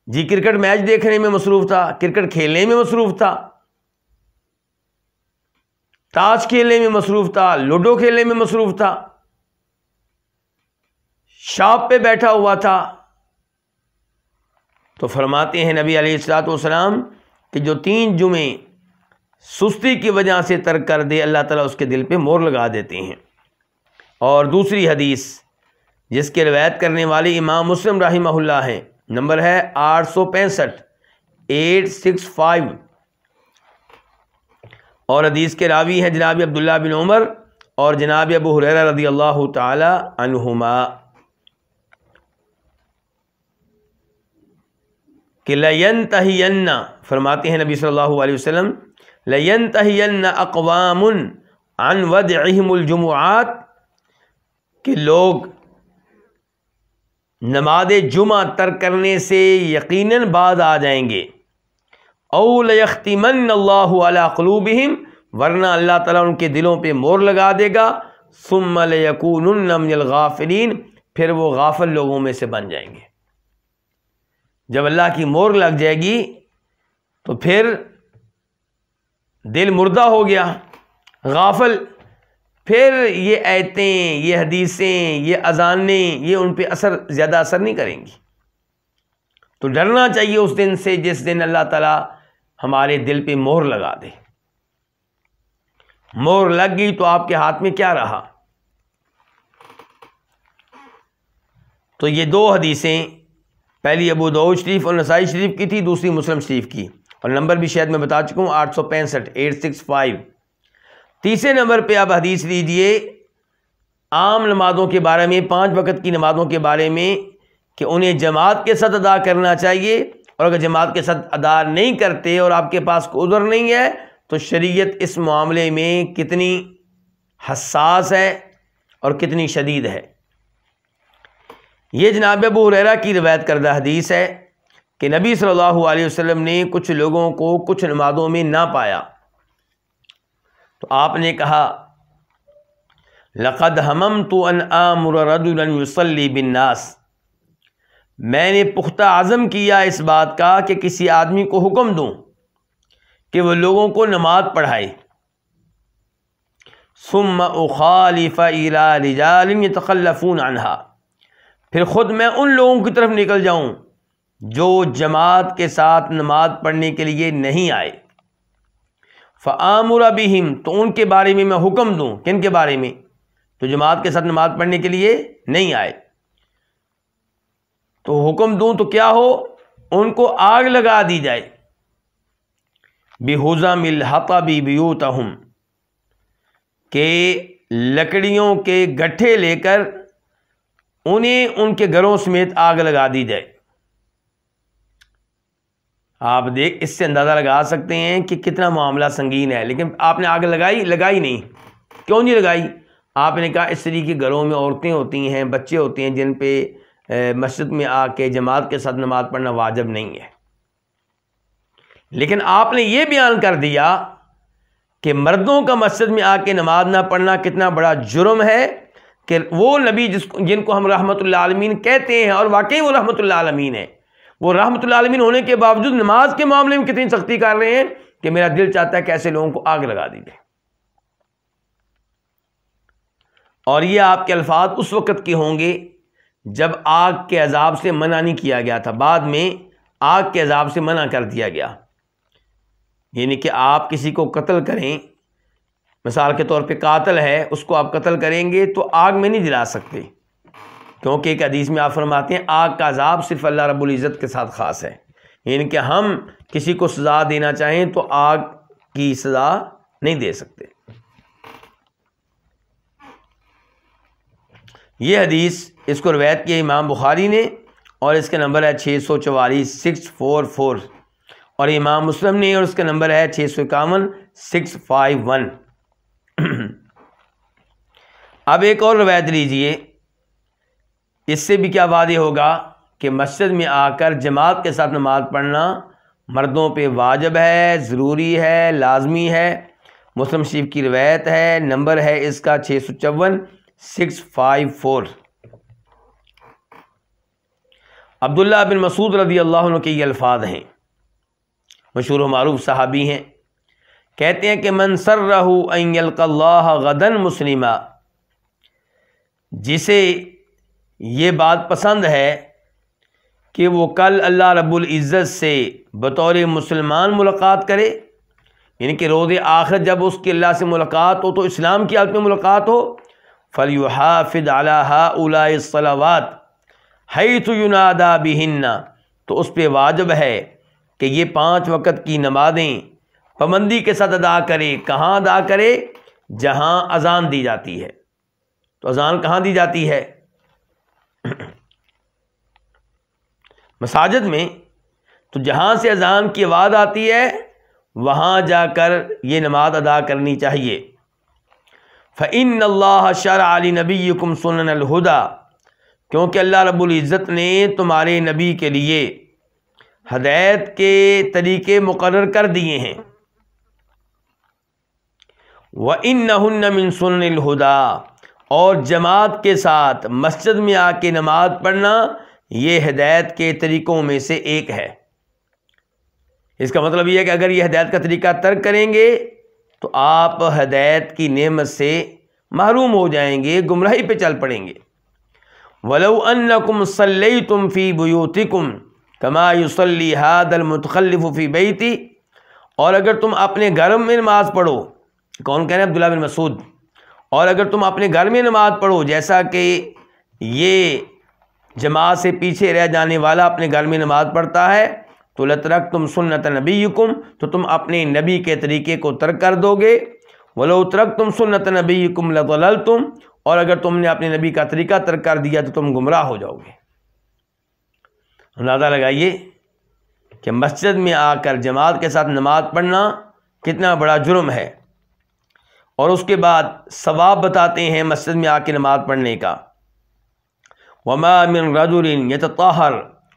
جی کرکٹ میچ دیکھنے میں مصروف تھا، کرکٹ کھیلنے میں مصروف تھا، تاش کھیلنے میں مصروف تھا، لوڈو کھیلنے میں مصروف تھا، شاپ پہ بیٹھا ہوا تھا، تو فرماتے ہیں نبی علیہ الصلوۃ والسلام کہ جو 3 جمعے سستی کی وجہ سے ترک کر دے، اللہ تعالیٰ اس کے دل پہ مہر لگا دیتے ہیں۔ اور دوسری حدیث جس کے روایت کرنے والے امام مسلم رحمہ اللہ ہیں، نمبر ہے 865 اور حدیث کے راوی ہیں جناب عبداللہ بن عمر اور جناب ابو ہریرہ رضی اللہ تعالی عنہما، کہ لَيَنْتَهِيَنَّ، فرماتے ہیں نبی صلی اللہ علیہ وسلم، لَيَنْتَهِيَنَّ أَقْوَامٌ عَنْ وَدْعِهِمُ الْجُمُعَاتِ، کہ لوگ نماز جمعہ ترک کرنے سے یقیناً بعد آ جائیں گے، او لَيَخْتِمَنَّ اللَّهُ عَلَىٰ قُلُوبِهِمْ، ورنہ اللہ تعالیٰ ان کے دلوں پہ مہر لگا دے گا، ثُمَّ لَيَكُونُنَّ مِنَ الْغَافِلِينَ، پھر وہ غافل لوگوں میں سے بن جائیں گے۔ جب اللہ کی مہر لگ جائے گی تو پھر دل مردہ ہو گیا، غافل، پھر یہ آیتیں، یہ حدیثیں، یہ اذانیں، یہ ان پہ زیادہ اثر نہیں کریں گی۔ تو ڈرنا چاہیے اس دن سے جس دن اللہ تعالیٰ ہمارے دل پہ مہر لگا دے۔ مہر لگ گئی تو آپ کے ہاتھ میں کیا رہا؟ تو یہ 2 حدیثیں، پہلی ابو داؤد شریف اور نسائی شریف کی تھی، دوسری مسلم شریف کی، اور نمبر بھی شاید میں بتا چکا ہوں 865۔ تیسرے نمبر پہ آپ حدیث لیجئے عام نمازوں کے بارے میں، 5 وقت کی نمازوں کے بارے میں، کہ انہیں جماعت کے ساتھ ادا کرنا چاہیے، اور اگر جماعت کے ساتھ ادا نہیں کرتے اور آپ کے پاس کوئی عذر نہیں ہے تو شریعت اس معاملے میں کتنی حساس ہے اور کتنی شدید ہے۔ یہ جناب ابو ہریرہ کی روایت کردہ حدیث ہے کہ نبی صلی اللہ علیہ وسلم نے کچھ لوگوں کو کچھ نمازوں میں نہ پایا، تو آپ نے کہا لَقَدْ هَمَمْتُ أَنْ آمُرَ رَجُلًا يُصَلِّي بِالنَّاسِ، میں نے پختہ عزم کیا اس بات کا کہ کسی آدمی کو حکم دوں کہ وہ لوگوں کو نماز پڑھائے، ثُمَّ أُخَالِفَ إِلَىٰ رِجَالٍ يَتَخَلَّفُونَ عَنْهَا، پھر خود میں ان لوگوں کی طرف نکل جاؤں جو جماعت کے ساتھ نماز پڑھنے کے لیے نہیں آئے، فآمر بہم، تو ان کے بارے میں میں حکم دوں. کن کے بارے میں؟ تو جماعت کے ساتھ نماز پڑھنے کے لیے نہیں آئے، تو حکم دوں تو کیا ہو؟ ان کو آگ لگا دی جائے. بِحُزَمِ الْحَطَبِ بِیُوتَہُم، کہ لکڑیوں کے گٹھے لے کر انہیں ان کے گھروں سمیت آگ لگا دی جائے. آپ اس سے اندازہ لگا سکتے ہیں کہ کتنا معاملہ سنگین ہے. لیکن آپ نے آگ لگائی نہیں. کیوں نہیں لگائی؟ آپ نے کہا اس طریقے کے گھروں میں عورتیں ہوتی ہیں، بچے ہوتے ہیں جن پہ مسجد میں آ کے جماعت کے ساتھ نماز پڑھنا واجب نہیں ہے. لیکن آپ نے یہ بیان کر دیا کہ مردوں کا مسجد میں آ کے نماز نہ پڑھنا کتنا بڑا جرم ہے، کہ وہ نبی جن کو ہم رحمت اللہ عالمین کہتے ہیں، اور واقعی وہ رحمت اللہ عالمین ہے، وہ رحمت اللہ عالمین ہونے کے باوجود نماز کے معاملے میں کتنی سختی کر رہے ہیں کہ میرا دل چاہتا ہے کہ ایسے لوگوں کو آگ لگا دی جائے. اور یہ آپ کے الفاظ اس وقت کے ہوں گے جب آگ کے عذاب سے منع نہیں کیا گیا تھا، بعد میں آگ کے عذاب سے منع کر دیا گیا. یعنی کہ آپ کسی کو قتل کریں، مثال کے طور پہ قاتل ہے، اس کو آپ قتل کریں گے تو آگ میں نہیں جلا سکتے، کیونکہ ایک حدیث میں آپ فرماتے ہیں آگ کا عذاب صرف اللہ رب العزت کے ساتھ خاص ہے. یعنی کہ ہم کسی کو سزا دینا چاہیں تو آگ کی سزا نہیں دے سکتے. یہ حدیث اس کو روایت کی امام بخاری نے، اور اس کا نمبر ہے 644 644، اور امام مسلم نے، اور اس کا نمبر ہے 651 651. اب ایک اور روایت لیجئے، اس سے بھی کیا واضح ہوگا کہ مسجد میں آ کر جماعت کے ساتھ نماز پڑھنا مردوں پہ واجب ہے، ضروری ہے، لازمی ہے. مسلم شریف کی روایت ہے، نمبر ہے اس کا 654 654. عبداللہ بن مسعود رضی اللہ عنہ کے یہ الفاظ ہیں، مشہور و معروف صحابی ہیں. کہتے ہیں کہ من سرہ ان یلقى اللہ غدا مسلما، جسے یہ بات پسند ہے کہ وہ کل اللہ رب العزت سے بطور مسلمان ملاقات کرے، یعنی کہ روز آخرت جب اس کی اللہ سے ملاقات ہو تو اسلام کی حالت میں ملاقات ہو، فَلْيُحَافِظْ عَلَىٰ هَٰؤُلَاءِ الصَّلَوَاتِ حَيْثُ يُنَادَىٰ بِهِنَّ، تو اس پہ واجب ہے کہ یہ 5 وقت کی نمازیں پابندی کے ساتھ ادا کرے. کہاں ادا کرے؟ جہاں اذان دی جاتی ہے. تو اذان کہاں دی جاتی ہے؟ مساجد میں. تو جہاں سے اذان کی آواز آتی ہے وہاں جا کر یہ نماز ادا کرنی چاہیے. فَإِنَّ اللَّهَ شَرَعَ لِنَبِيِّكُمْ سُنَنَ الْهُدَىٰ، کیونکہ اللہ رب العزت نے تمہارے نبی کے لیے ہدایت کے طریقے مقرر کر دیے ہیں. وَإِنَّهُنَّ مِن سُنَنِ الْهُدَىٰ، اور جماعت کے ساتھ مسجد میں آ کے نماز پڑھنا یہ ہدایت کے طریقوں میں سے ایک ہے. اس کا مطلب یہ ہے کہ اگر یہ ہدایت کا طریقہ ترک کریں گے تو آپ ہدایت کی نعمت سے محروم ہو جائیں گے، گمراہی پہ چل پڑیں گے. وَلَوْ أَنَّكُمْ صَلَّيْتُمْ فِي بُيُوتِكُمْ كَمَا يُصَلِّي هَذَا الْمُتَخَلِّفُ فِي بَيْتِهِ، اور اگر تم اپنے گھر میں نماز پڑھو، کون کہہ رہے ہیں؟ عبداللہ بن مسعود. اور اگر تم اپنے گھر میں نماز پڑھو جیسا کہ یہ جماعت سے پیچھے رہ جانے والا اپنے گھر میں نماز پڑھتا ہے، تو لَتَرَکْتُمْ سُنَّتَ نَبِيِّكُمْ، تو تم اپنے نبی کے طریقے کو ترک کر دو گے. وَلَوْ تَرَکْتُمْ سُنَّتَ نَبِيِّكُمْ لَضَلَلْتُمْ، اور اگر تم نے اپنے نبی کا طریقہ ترک کر دیا تو تم گمراہ ہو جاؤ گے. اندازہ لگائیے کہ مسجد میں آ کر جماعت کے ساتھ نماز پڑھنا کتنا بڑا جرم ہے. اور اس کے بعد ثواب بتاتے ہیں مسجد میں آ کے نماز پڑھنے کا. وَمَا مِن رَجُلٍ يَتَطَهَّرُ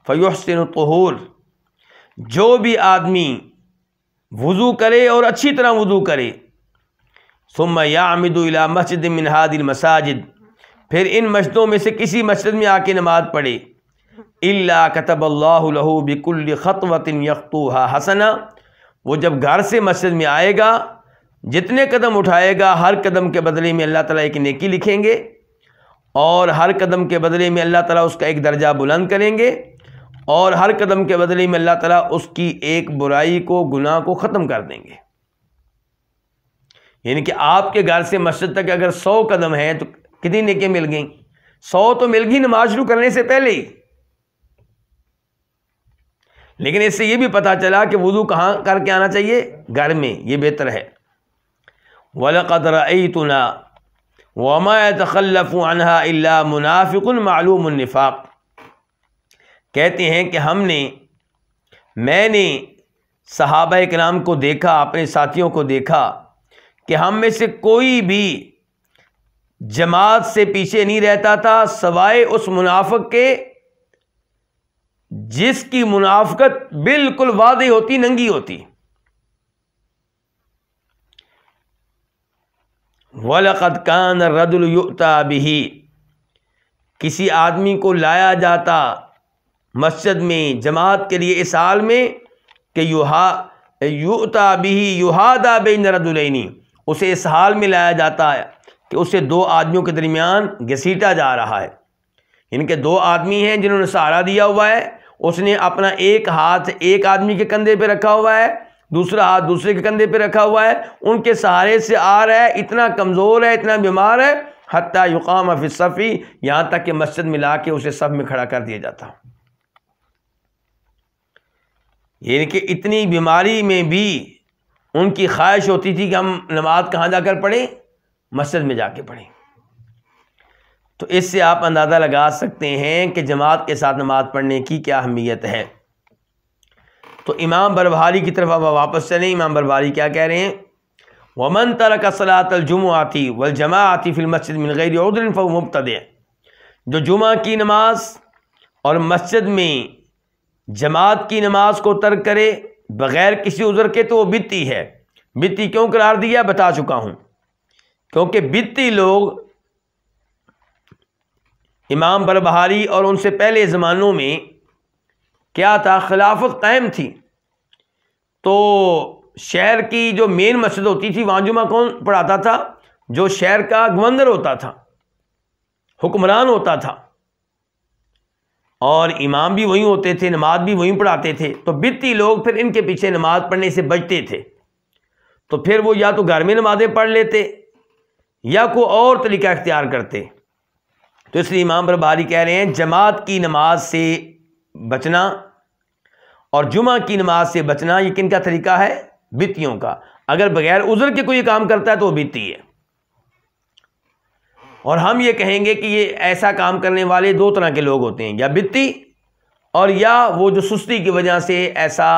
فَيُحْسِنُ الطُّهُورَ، جو بھی آدمی وضو کرے اور اچھی طرح وضو کرے، ثُمَّ يَعْمِدُ إِلَىٰ مَسْجِدٍ مِّنْ هَٰذِهِ الْمَسَاجِدِ، پھر ان مسجدوں میں سے کسی مسجد میں آ کے نماز پڑھے، إِلَّا كَتَبَ اللَّهُ لَهُ بِكُلِّ خَطْوَةٍ يَخْطُوهَا حَسَنَةً، وہ جب گھر سے مسجد میں آئے گا جتنے قدم اٹھائے گا ہر قدم کے بدلے میں اللہ تعالیٰ ایک نیکی لکھیں گے، اور ہر قدم کے بدلے میں اللہ تعالیٰ اس کا ایک درجہ بلند کریں گے. اور ہر قدم کے بدلے میں اللہ تعالیٰ اس کی ایک برائی کو، گناہ کو ختم کر دیں گے. یعنی کہ آپ کے گھر سے مسجد تک اگر 100 قدم ہیں تو کتنی نیکیاں مل گئیں؟ 100 تو مل گئی نماز شروع کرنے سے پہلے ہی. لیکن اس سے یہ بھی پتہ چلا کہ وضو کہاں کر کے آنا چاہیے؟ گھر میں، یہ بہتر ہے. وَلَقَدْ رَأَيْتُنَا وَمَا يَتَخَلَّفُ عَنْهَا إِلَّا مُنَافِقٌ مَعْلُومُ النِّفَاقِ. کہتے ہیں کہ میں نے صحابہ کرام کو دیکھا، اپنے ساتھیوں کو دیکھا کہ ہم میں سے کوئی بھی جماعت سے پیچھے نہیں رہتا تھا سوائے اس منافق کے جس کی منافقت بالکل واضح ہوتی، ننگی ہوتی. وَلَقَدْ كَانَ الرَّجُلُ يُؤْتَى بِهِ. کسی آدمی کو لایا جاتا مسجد میں جماعت کے لیے اس حال میں کہ یؤتى بِهِ یُحَادَى بَيْنَ رَجُلَيْنِ، اسے اس حال میں لایا جاتا ہے کہ اسے 2 آدمیوں کے درمیان گھسیٹا جا رہا ہے. ان کے 2 آدمی ہیں جنہوں نے سہارا دیا ہوا ہے. اس نے اپنا ایک ہاتھ ایک آدمی کے کندھے پہ رکھا ہوا ہے، دوسرا ہاتھ دوسرے کے کندھے پہ رکھا ہوا ہے. ان کے سہارے سے آ رہا ہے، اتنا کمزور ہے، اتنا بیمار ہے، حتیٰ یقام فی الصف، یہاں تک کہ مسجد میں لا کے اسے صف میں کھڑا کر دیا جاتا. یعنی کہ اتنی بیماری میں بھی ان کی خواہش ہوتی تھی کہ ہم نماز کہاں جا کر پڑھیں؟ مسجد میں جا کے پڑھیں. تو اس سے آپ اندازہ لگا سکتے ہیں کہ جماعت کے ساتھ نماز پڑھنے کی کیا اہمیت ہے. تو امام بربہاری کی طرف اب واپس چلیں. امام بربہاری کیا کہہ رہے ہیں؟ وَمَن تَرَكَ صَلَاةَ الْجُمُعَةِ وَالْجَمَاعَةِ فِي الْمَسْجِدِ مِنْ غَيْرِ عُذْرٍ فَهُوَ مُبْتَدِعٌ. جو جمعہ کی نماز اور مسجد میں جماعت کی نماز کو ترک کرے بغیر کسی عذر کے تو وہ بدعتی ہے. بدعتی کیوں قرار دیا بتا چکا ہوں. کیونکہ بدعتی لوگ امام بربہاری اور ان سے پہلے زمانوں میں کیا تھا؟ خلافت قائم تھی. تو شہر کی جو مین مسجد ہوتی تھی وہاں جمعہ کون پڑھاتا تھا؟ جو شہر کا گورنر ہوتا تھا، حکمران ہوتا تھا، اور امام بھی وہیں ہوتے تھے، نماز بھی وہیں پڑھاتے تھے. تو بدعتی لوگ پھر ان کے پیچھے نماز پڑھنے سے بچتے تھے. تو پھر وہ یا تو گھر میں نمازیں پڑھ لیتے یا کوئی اور طریقہ اختیار کرتے. تو اس لیے امام بربہاری کہہ رہے ہیں جماعت کی نماز سے بچنا اور جمعہ کی نماز سے بچنا یہ کن کا طریقہ ہے؟ بدعتیوں کا. اگر بغیر عذر کے کوئی کام کرتا ہے تو وہ بدعتی ہے. اور ہم یہ کہیں گے کہ یہ ایسا کام کرنے والے 2 طرح کے لوگ ہوتے ہیں، یا بدعتی اور یا وہ جو سستی کی وجہ سے ایسا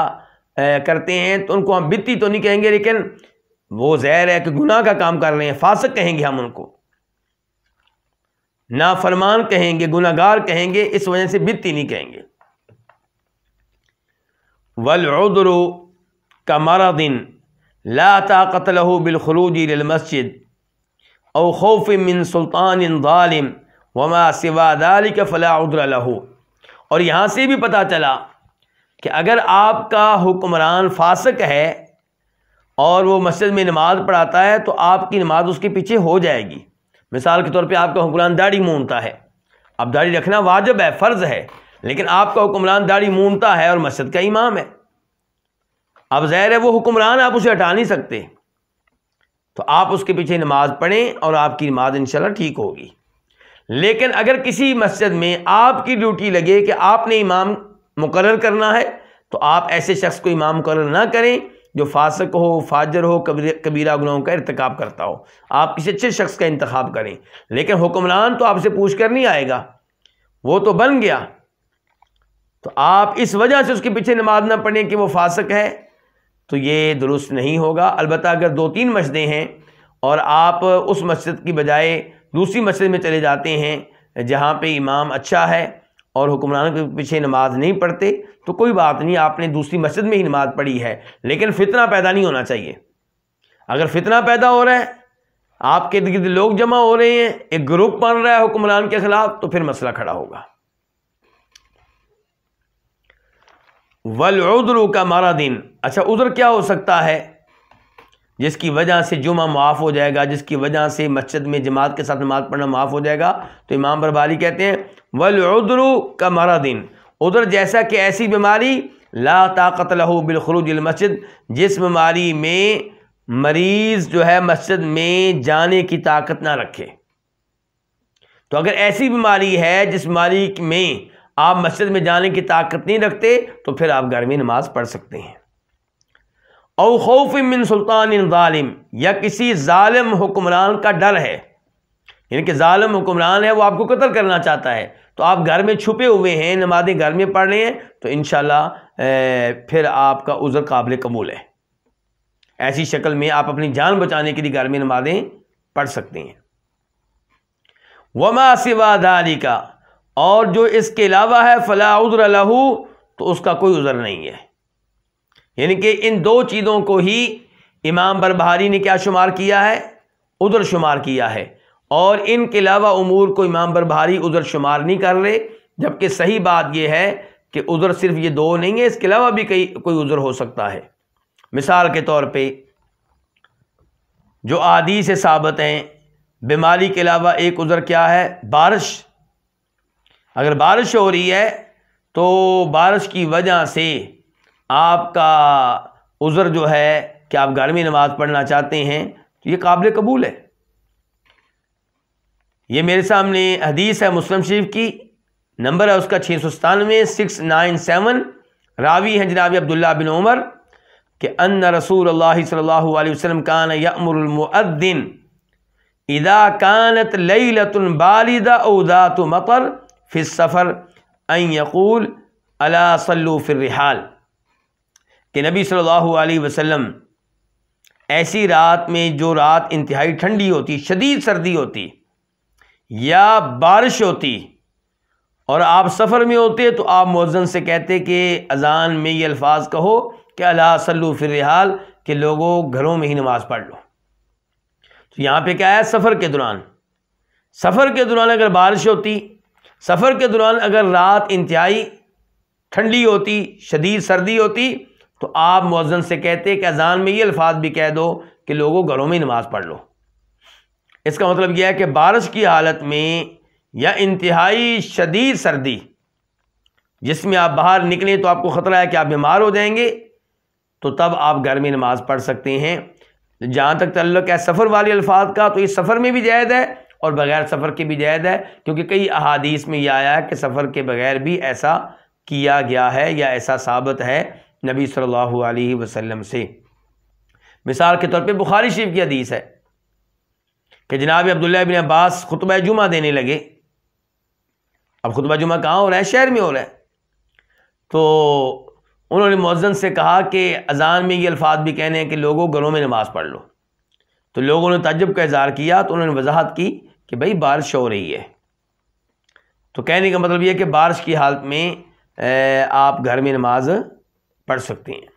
کرتے ہیں. تو ان کو ہم بدعتی تو نہیں کہیں گے، لیکن وہ ظاہر ہے کہ گناہ کا کام کر رہے ہیں، فاسق کہیں گے ہم ان کو، نافرمان کہیں گے، گناہ گار کہیں گے. اس وجہ سے بدعتی نہیں کہیں گے. والعذر كمرض لا طاقة له بالخروج الى المسجد او خوف من سلطان ظالم وما سوى ذلك فلا عذر له. اور یہاں سے بھی پتہ چلا کہ اگر آپ کا حکمران فاسق ہے اور وہ مسجد میں نماز پڑھاتا ہے تو آپ کی نماز اس کے پیچھے ہو جائے گی. مثال کے طور پہ آپ کا حکمران داڑھی مونتا ہے، اب داڑھی رکھنا واجب ہے، فرض ہے، لیکن آپ کا حکمران داڑھی مونتا ہے اور مسجد کا امام ہے. اب ظاہر ہے وہ حکمران، آپ اسے ہٹا نہیں سکتے، تو آپ اس کے پیچھے نماز پڑھیں اور آپ کی نماز انشاءاللہ ٹھیک ہوگی. لیکن اگر کسی مسجد میں آپ کی ڈیوٹی لگے کہ آپ نے امام مقرر کرنا ہے تو آپ ایسے شخص کو امام مقرر نہ کریں جو فاسق ہو، فاجر ہو، کبیرہ گناہوں کا ارتکاب کرتا ہو. آپ کسی اچھے شخص کا انتخاب کریں. لیکن حکمران تو آپ سے پوچھ کر نہیں آئے گا، وہ تو بن گیا، تو آپ اس وجہ سے اس کے پیچھے نماز نہ پڑھیں کہ وہ فاسق ہے، تو یہ درست نہیں ہوگا. البتہ اگر 2-3 مسجدیں ہیں اور آپ اس مسجد کی بجائے دوسری مسجد میں چلے جاتے ہیں جہاں پہ امام اچھا ہے اور حکمرانوں کے پیچھے نماز نہیں پڑھتے تو کوئی بات نہیں، آپ نے دوسری مسجد میں ہی نماز پڑھی ہے، لیکن فتنہ پیدا نہیں ہونا چاہیے. اگر فتنہ پیدا ہو رہا ہے، آپ کے ارد گرد لوگ جمع ہو رہے ہیں، ایک گروپ بن رہا ہے حکمران کے خلاف، تو پھر مسئلہ کھڑا ہوگا. والعذر کا مرض. اچھا عذر کیا ہو سکتا ہے جس کی وجہ سے جمعہ معاف ہو جائے گا، جس کی وجہ سے مسجد میں جماعت کے ساتھ نماز پڑھنا معاف ہو جائے گا؟ تو امام بربہاری کہتے ہیں والعذر کا مرض. عذر جیسا کہ ایسی بیماری لا طاقت لہ بالخروج المسجد، جس بیماری میں مریض جو ہے مسجد میں جانے کی طاقت نہ رکھے۔ تو اگر ایسی بیماری ہے جس بیماری میں آپ مسجد میں جانے کی طاقت نہیں رکھتے تو پھر آپ گھر میں نماز پڑھ سکتے ہیں۔ او خوف من سلطان ظالم، یا کسی ظالم حکمران کا ڈر ہے، یعنی کہ ظالم حکمران ہے، وہ آپ کو قتل کرنا چاہتا ہے، تو آپ گھر میں چھپے ہوئے ہیں، نمازیں گھر میں پڑھ رہے ہیں، تو انشاءاللہ پھر آپ کا عذر قابل قبول ہے۔ ایسی شکل میں آپ اپنی جان بچانے کے لیے گھر میں نمازیں پڑھ سکتے ہیں۔ وما سوا ذالک، اور جو اس کے علاوہ ہے فلا عذر لہ، تو اس کا کوئی عذر نہیں ہے۔ یعنی کہ ان دو چیزوں کو ہی امام بربہاری نے کیا شمار کیا ہے؟ عذر شمار کیا ہے، اور ان کے علاوہ امور کو امام بربہاری عذر شمار نہیں کر رہے، جبکہ صحیح بات یہ ہے کہ عذر صرف یہ دو نہیں ہے، اس کے علاوہ بھی کوئی عذر ہو سکتا ہے۔ مثال کے طور پہ جو احادیث سے ثابت ہیں، بیماری کے علاوہ ایک عذر کیا ہے؟ بارش۔ اگر بارش ہو رہی ہے تو بارش کی وجہ سے آپ کا عذر جو ہے کہ آپ گھر میں نماز پڑھنا چاہتے ہیں تو یہ قابل قبول ہے۔ یہ میرے سامنے حدیث ہے مسلم شریف کی، نمبر ہے اس کا 697 697، راوی ہیں جناب عبداللہ بن عمر کہ ان رسول اللہ صلی اللہ علیہ وسلم کان یأمر المؤذن اذا كانت لیلۃ باردہ او ذات مطر فی السفر ان یقول الا صلوا فی الرحال، کہ نبی صلی اللہ علیہ وسلم ایسی رات میں، جو رات انتہائی ٹھنڈی ہوتی، شدید سردی ہوتی یا بارش ہوتی اور آپ سفر میں ہوتے، تو آپ مؤذن سے کہتے کہ اذان میں یہ الفاظ کہو کہ الا صلوا فی الرحال، کہ لوگوں گھروں میں ہی نماز پڑھ لو۔ تو یہاں پہ کیا ہے؟ سفر کے دوران، سفر کے دوران اگر بارش ہوتی، سفر کے دوران اگر رات انتہائی ٹھنڈی ہوتی، شدید سردی ہوتی، تو آپ مؤذن سے کہتے کہ اذان میں یہ الفاظ بھی کہہ دو کہ لوگوں گھروں میں نماز پڑھ لو۔ اس کا مطلب یہ ہے کہ بارش کی حالت میں یا انتہائی شدید سردی جس میں آپ باہر نکلیں تو آپ کو خطرہ ہے کہ آپ بیمار ہو جائیں گے، تو تب آپ گھر میں نماز پڑھ سکتے ہیں۔ جہاں تک تعلق ہے سفر والے الفاظ کا، تو یہ سفر میں بھی جائز ہے اور بغیر سفر کے بھی جائز ہے، کیونکہ کئی احادیث میں یہ آیا ہے کہ سفر کے بغیر بھی ایسا کیا گیا ہے یا ایسا ثابت ہے نبی صلی اللہ علیہ وسلم سے۔ مثال کے طور پہ بخاری شریف کی حدیث ہے کہ جناب عبداللہ بن عباس خطبہ جمعہ دینے لگے۔ اب خطبہ جمعہ کہاں ہو رہا ہے؟ شہر میں ہو رہا ہے۔ تو انہوں نے مؤذن سے کہا کہ اذان میں یہ الفاظ بھی کہنے ہیں کہ لوگوں گھروں میں نماز پڑھ لو۔ تو لوگوں نے تعجب کا اظہار کیا، تو انہوں نے وضاحت کی کہ بھائی بارش ہو رہی ہے۔ تو کہنے کا مطلب یہ کہ بارش کی حالت میں آپ گھر میں نماز پڑھ سکتے ہیں۔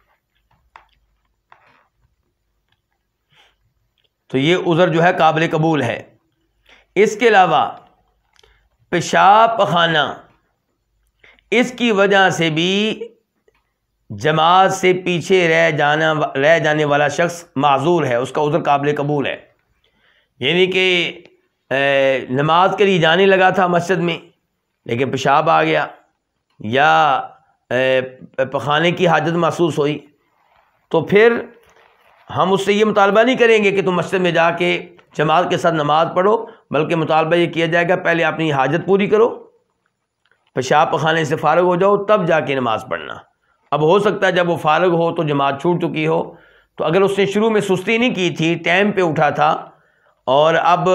تو یہ عذر جو ہے قابل قبول ہے۔ اس کے علاوہ پیشاب پخانہ، اس کی وجہ سے بھی جماعت سے پیچھے رہ جانے والا شخص معذور ہے، اس کا عذر قابل قبول ہے۔ یعنی کہ نماز کے لیے جانے لگا تھا مسجد میں، لیکن پیشاب آ گیا یا پخانے کی حاجت محسوس ہوئی، تو پھر ہم اس سے یہ مطالبہ نہیں کریں گے کہ تم مسجد میں جا کے جماعت کے ساتھ نماز پڑھو، بلکہ مطالبہ یہ کیا جائے گا پہلے اپنی حاجت پوری کرو، پیشاب پخانے سے فارغ ہو جاؤ، تب جا کے نماز پڑھنا۔ اب ہو سکتا ہے جب وہ فارغ ہو تو جماعت چھوٹ چکی ہو، تو اگر اس نے شروع میں سستی نہیں کی تھی، ٹائم پہ اٹھا تھا، اور اب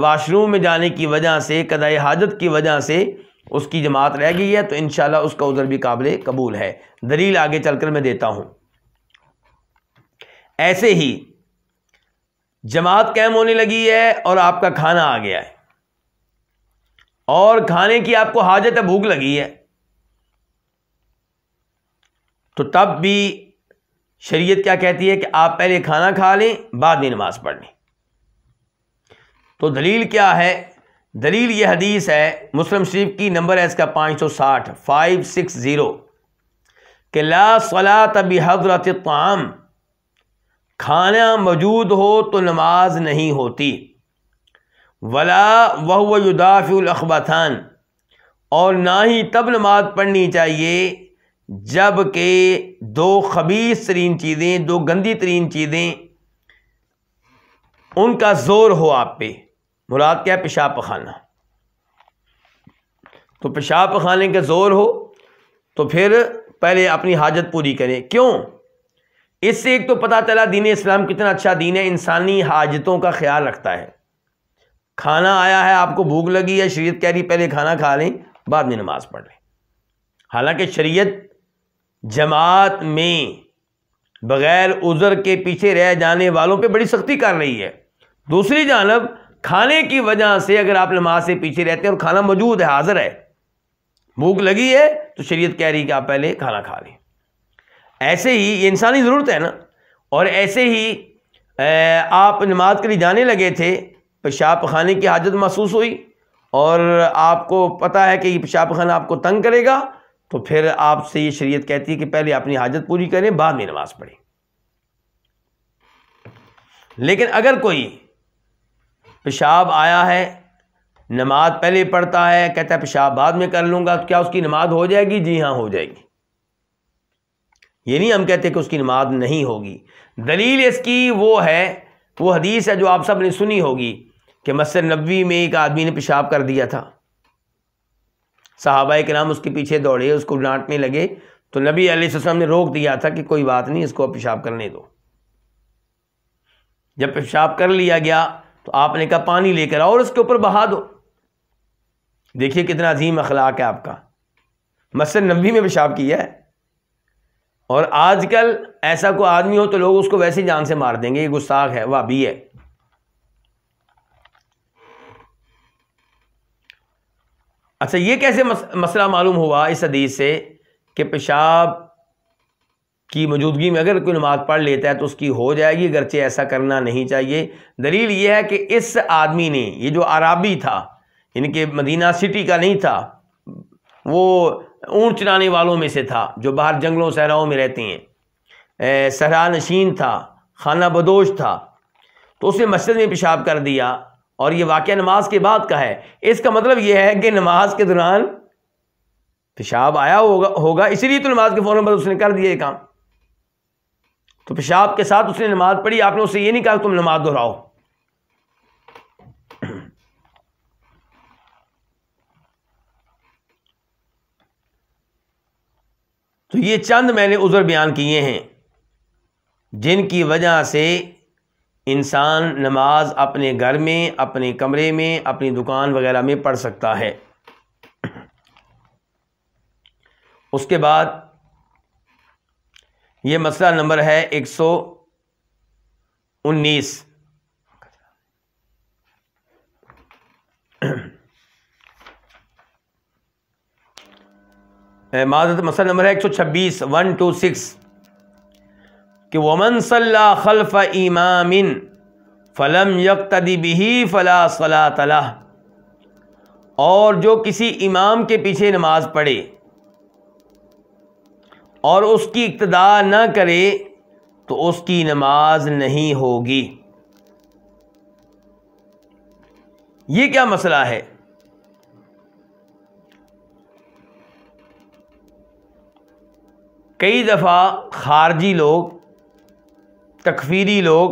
واش روم میں جانے کی وجہ سے، قضاء حاجت کی وجہ سے اس کی جماعت رہ گئی ہے، تو انشاءاللہ اس کا عذر بھی قابل قبول ہے۔ دلیل آگے چل کر میں دیتا ہوں۔ ایسے ہی جماعت قائم ہونے لگی ہے اور آپ کا کھانا آ گیا ہے، اور کھانے کی آپ کو حاجت ہے، بھوک لگی ہے، تو تب بھی شریعت کیا کہتی ہے کہ آپ پہلے کھانا کھا لیں، بعد میں نماز پڑھ لیں۔ تو دلیل کیا ہے؟ دلیل یہ حدیث ہے مسلم شریف کی، نمبر ہے اس کا 560 560 کہ لا صلاۃ بحضرۃ الطعام، کھانا موجود ہو تو نماز نہیں ہوتی، ولا وهو يدافع الاخبثان، اور نہ ہی تب نماز پڑھنی چاہیے جب کہ دو خبیث ترین چیزیں، دو گندی ترین چیزیں ان کا زور ہو آپ پہ۔ مراد کیا ہے؟ پیشاب پخانا۔ تو پیشاب پخانے کا زور ہو تو پھر پہلے اپنی حاجت پوری کریں۔ کیوں؟ اس سے ایک تو پتہ چلا دین اسلام کتنا اچھا دین ہے، انسانی حاجتوں کا خیال رکھتا ہے۔ کھانا آیا ہے، آپ کو بھوک لگی ہے، شریعت کہہ رہی پہلے کھانا کھا لیں بعد میں نماز پڑھ لیں۔ حالانکہ شریعت جماعت میں بغیر عذر کے پیچھے رہ جانے والوں پہ بڑی سختی کر رہی ہے۔ دوسری جانب کھانے کی وجہ سے اگر آپ نماز سے پیچھے رہتے ہیں اور کھانا موجود ہے، حاضر ہے، بھوک لگی ہے، تو شریعت کہہ رہی کہ آپ پہلے کھانا کھا لیں۔ ایسے ہی یہ انسانی ضرورت ہے نا، اور ایسے ہی آپ نماز کے لیے جانے لگے تھے، پیشاب پخانے کی حاجت محسوس ہوئی اور آپ کو پتہ ہے کہ یہ پیشاب پخانہ آپ کو تنگ کرے گا، تو پھر آپ سے یہ شریعت کہتی ہے کہ پہلے اپنی حاجت پوری کریں بعد میں نماز پڑھیں۔ لیکن اگر کوئی پیشاب آیا ہے، نماز پہلے پڑھتا ہے، کہتا ہے پیشاب بعد میں کر لوں گا، تو کیا اس کی نماز ہو جائے گی؟ جی ہاں ہو جائے گی۔ یہ نہیں ہم کہتے کہ اس کی نماز نہیں ہوگی۔ دلیل اس کی وہ حدیث ہے جو آپ سب نے سنی ہوگی کہ مسجد نبوی میں ایک آدمی نے پیشاب کر دیا تھا، صحابہ کرام اس کے پیچھے دوڑے، اس کو ڈانٹنے لگے، تو نبی علیہ السلام نے روک دیا تھا کہ کوئی بات نہیں، اس کو پیشاب کرنے دو۔ جب پیشاب کر لیا گیا تو آپ نے کہا پانی لے کر آؤ اور اس کے اوپر بہا دو۔ دیکھیے کتنا عظیم اخلاق ہے آپ کا، مسجد نبوی میں پیشاب کیا ہے۔ اور آج کل ایسا کوئی آدمی ہو تو لوگ اس کو ویسے جان سے مار دیں گے، یہ گستاخ ہے، وہابی ہے۔ اچھا یہ کیسے مسئلہ معلوم ہوا اس حدیث سے کہ پیشاب کی موجودگی میں اگر کوئی نماز پڑھ لیتا ہے تو اس کی ہو جائے گی، اگرچہ ایسا کرنا نہیں چاہیے؟ دلیل یہ ہے کہ اس آدمی نے، یہ جو عرابی تھا، یعنی کہ مدینہ سٹی کا نہیں تھا، وہ اونٹ چرانے والوں میں سے تھا جو باہر جنگلوں صحراؤں میں رہتے ہیں، صحرا نشین تھا، خانہ بدوش تھا، تو اس نے مسجد میں پیشاب کر دیا، اور یہ واقعہ نماز کے بعد کا ہے۔ اس کا مطلب یہ ہے کہ نماز کے دوران پیشاب آیا ہوگا، اسی لیے تو نماز کے فوراً بعد اس نے کر دیا یہ کام۔ تو پیشاب کے ساتھ اس نے نماز پڑھی، آپ نے اس سے یہ نہیں کہا تم نماز دہراؤ۔ تو یہ چند میں نے عذر بیان کیے ہیں جن کی وجہ سے انسان نماز اپنے گھر میں، اپنے کمرے میں، اپنی دکان وغیرہ میں پڑھ سکتا ہے۔ اس کے بعد یہ مسئلہ نمبر ہے 119۔ معذرت، مسئلہ نمبر ہے 126، 126 کہ وَمَنْ صَلَّى خَلْفَ إِمَامٍ فَلَمْ يَقْتَدِ بِهِ فَلَا صَلَاةَ لَهُ، اور جو کسی امام کے پیچھے نماز پڑھے اور اس کی اقتداء نہ کرے تو اس کی نماز نہیں ہوگی۔ یہ کیا مسئلہ ہے؟ کئی دفعہ خارجی لوگ، تکفیری لوگ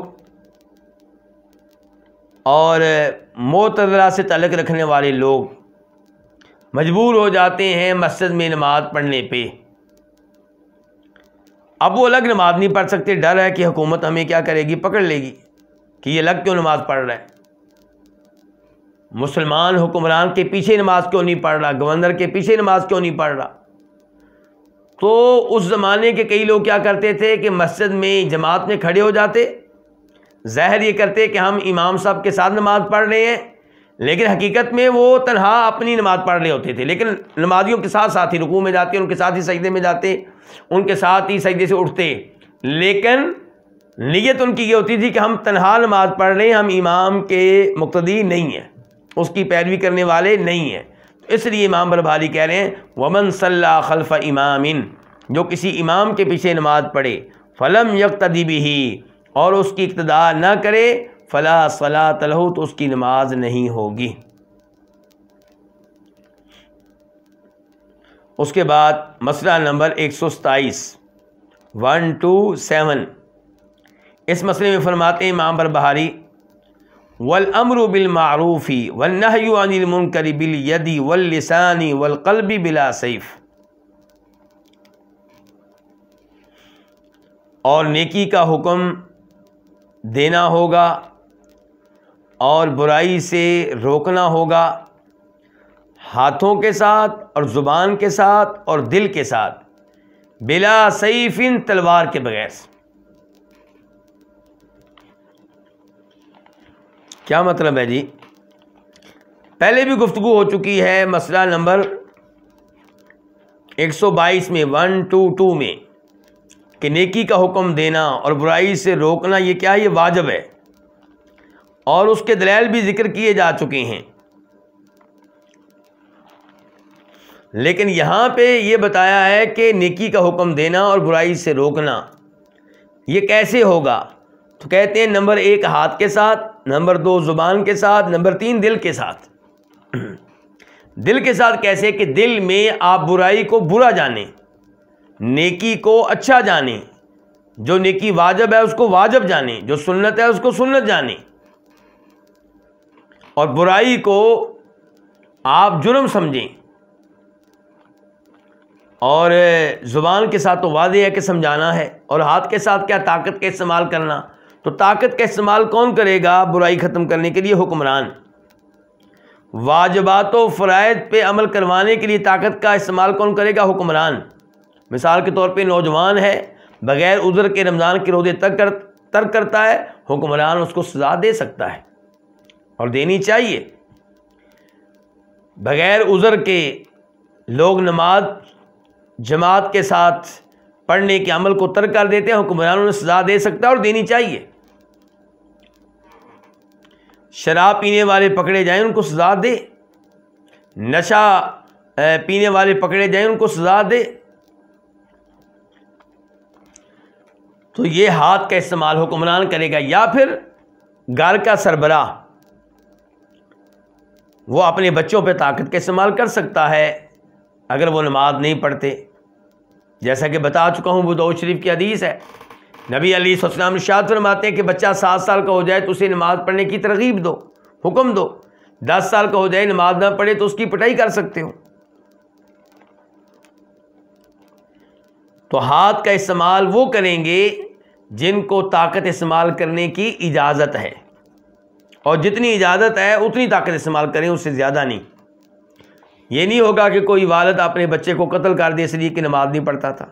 اور معتزلہ سے تعلق رکھنے والے لوگ مجبور ہو جاتے ہیں مسجد میں نماز پڑھنے پہ۔ اب وہ الگ نماز نہیں پڑھ سکتے، ڈر ہے کہ حکومت ہمیں کیا کرے گی، پکڑ لے گی کہ یہ الگ کیوں نماز پڑھ رہا ہے، مسلمان حکمران کے پیچھے نماز کیوں نہیں پڑھ رہا، گورنر کے پیچھے نماز کیوں نہیں پڑھ رہا۔ تو اس زمانے کے کئی لوگ کیا کرتے تھے کہ مسجد میں جماعت میں کھڑے ہو جاتے، ظاہر یہ کرتے کہ ہم امام صاحب کے ساتھ نماز پڑھ رہے ہیں، لیکن حقیقت میں وہ تنہا اپنی نماز پڑھ رہے ہوتے تھے، لیکن نمازیوں کے ساتھ ساتھ ہی رکوع میں جاتے، ان کے ساتھ ہی سجدے میں جاتے، ان کے ساتھ ہی سجدے سے اٹھتے، لیکن نیت ان کی یہ ہوتی تھی کہ ہم تنہا نماز پڑھ رہے ہیں، ہم امام کے مقتدی نہیں ہیں، اس کی پیروی کرنے والے نہیں ہیں۔ اس لیے امام بربھالی کہہ رہے ہیں وَمَنْ صَلَّى خَلْفَ إِمَامٍ، جو کسی امام کے پیچھے نماز پڑھے، فَلَمْ يَقْتَدِ بِهِ، اور اس کی اقتداء نہ کرے، فَلَا صَلَاةَ لَهُ، تو اس کی نماز نہیں ہوگی۔ اس کے بعد مسئلہ نمبر 127 127، اس مسئلے میں فرماتے ہیں امام بربہاری والامر بالمعروف والنہی عن المنکر بالید واللسان والقلب بلا سیف، اور نیکی کا حکم دینا ہوگا اور برائی سے روکنا ہوگا ہاتھوں کے ساتھ اور زبان کے ساتھ اور دل کے ساتھ، بلا سیف، تلوار کے بغیر۔ کیا مطلب ہے جی؟ پہلے بھی گفتگو ہو چکی ہے مسئلہ نمبر 122 میں 122 میں کہ نیکی کا حکم دینا اور برائی سے روکنا یہ کیا ہے؟ یہ واجب ہے، اور اس کے دلائل بھی ذکر کیے جا چکے ہیں۔ لیکن یہاں پہ یہ بتایا ہے کہ نیکی کا حکم دینا اور برائی سے روکنا یہ کیسے ہوگا؟ تو کہتے ہیں نمبر 1 ہاتھ کے ساتھ، نمبر 2 زبان کے ساتھ، نمبر 3 دل کے ساتھ۔ دل کے ساتھ کیسے؟ کہ دل میں آپ برائی کو برا جانیں، نیکی کو اچھا جانیں، جو نیکی واجب ہے اس کو واجب جانیں، جو سنت ہے اس کو سنت جانیں، اور برائی کو آپ جرم سمجھیں۔ اور زبان کے ساتھ تو واضح ہے کہ سمجھانا ہے، اور ہاتھ کے ساتھ کیا؟ طاقت کا استعمال کرنا۔ تو طاقت کا استعمال کون کرے گا برائی ختم کرنے کے لیے؟ حکمران۔ واجبات و فرائض پہ عمل کروانے کے لیے طاقت کا استعمال کون کرے گا؟ حکمران۔ مثال کے طور پہ نوجوان ہے، بغیر عذر کے رمضان کے روزے ترک کرتا ہے، حکمران اس کو سزا دے سکتا ہے اور دینی چاہیے۔ بغیر عذر کے لوگ نماز جماعت کے ساتھ پڑھنے کے عمل کو ترک کر دیتے ہیں، حکمران انہیں سزا دے سکتا ہے اور دینی چاہیے۔ شراب پینے والے پکڑے جائیں ان کو سزا دے، نشہ پینے والے پکڑے جائیں ان کو سزا دے۔ تو یہ ہاتھ کا استعمال حکمران کرے گا، یا پھر گھر کا سربراہ وہ اپنے بچوں پہ طاقت کا استعمال کر سکتا ہے اگر وہ نماز نہیں پڑھتے، جیسا کہ بتا چکا ہوں، ابو داؤد شریف کی حدیث ہے۔ نبی علیہ السلام ارشاد فرماتے ہیں کہ بچہ 7 سال کا ہو جائے تو اسے نماز پڑھنے کی ترغیب دو، حکم دو۔ 10 سال کا ہو جائے نماز نہ پڑھے تو اس کی پٹائی کر سکتے ہو۔ تو ہاتھ کا استعمال وہ کریں گے جن کو طاقت استعمال کرنے کی اجازت ہے، اور جتنی اجازت ہے اتنی طاقت استعمال کریں، اس سے زیادہ نہیں۔ یہ نہیں ہوگا کہ کوئی والد اپنے بچے کو قتل کر دے اس لیے کہ نماز نہیں پڑھتا تھا۔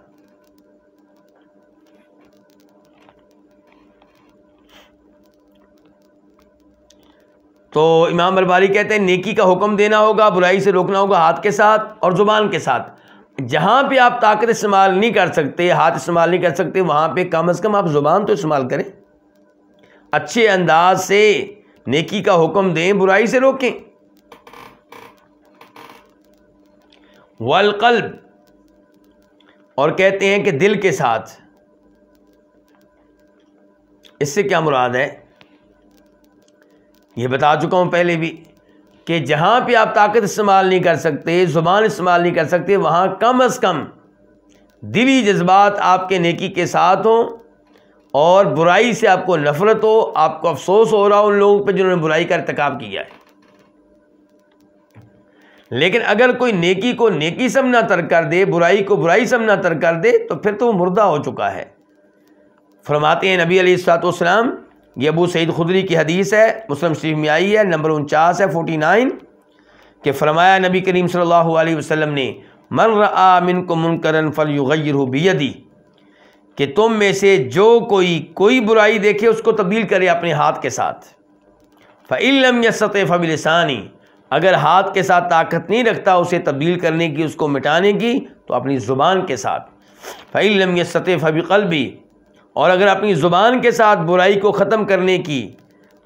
تو امام بربہاری کہتے ہیں نیکی کا حکم دینا ہوگا، برائی سے روکنا ہوگا ہاتھ کے ساتھ اور زبان کے ساتھ۔ جہاں پہ آپ طاقت استعمال نہیں کر سکتے، ہاتھ استعمال نہیں کر سکتے، وہاں پہ کم از کم آپ زبان تو استعمال کریں، اچھے انداز سے نیکی کا حکم دیں، برائی سے روکیں۔ والقلب، اور کہتے ہیں کہ دل کے ساتھ۔ اس سے کیا مراد ہے؟ یہ بتا چکا ہوں پہلے بھی کہ جہاں پہ آپ طاقت استعمال نہیں کر سکتے، زبان استعمال نہیں کر سکتے، وہاں کم از کم دلی جذبات آپ کے نیکی کے ساتھ ہوں، اور برائی سے آپ کو نفرت ہو، آپ کو افسوس ہو رہا ہو ان لوگوں پہ جنہوں نے برائی کا ارتکاب کیا ہے۔ لیکن اگر کوئی نیکی کو نیکی سمجھنا ترک کر دے، برائی کو برائی سمجھنا ترک کر دے، تو پھر تو وہ مردہ ہو چکا ہے۔ فرماتے ہیں نبی علیہ الصلوۃ والسلام، یہ ابو سعید خدری کی حدیث ہے، مسلم شریف میں آئی ہے، نمبر 49 ہے 49، کہ فرمایا نبی کریم صلی اللہ علیہ وسلم نے، من رآ منکم منکرا فلیغیرہ بیدی، کہ تم میں سے جو کوئی برائی دیکھے اس کو تبدیل کرے اپنے ہاتھ کے ساتھ۔ فإن لم یستطع فبلسانہ، اگر ہاتھ کے ساتھ طاقت نہیں رکھتا اسے تبدیل کرنے کی، اس کو مٹانے کی، تو اپنی زبان کے ساتھ۔ فإن لم یستطع فبقلبہ، اور اگر اپنی زبان کے ساتھ برائی کو ختم کرنے کی،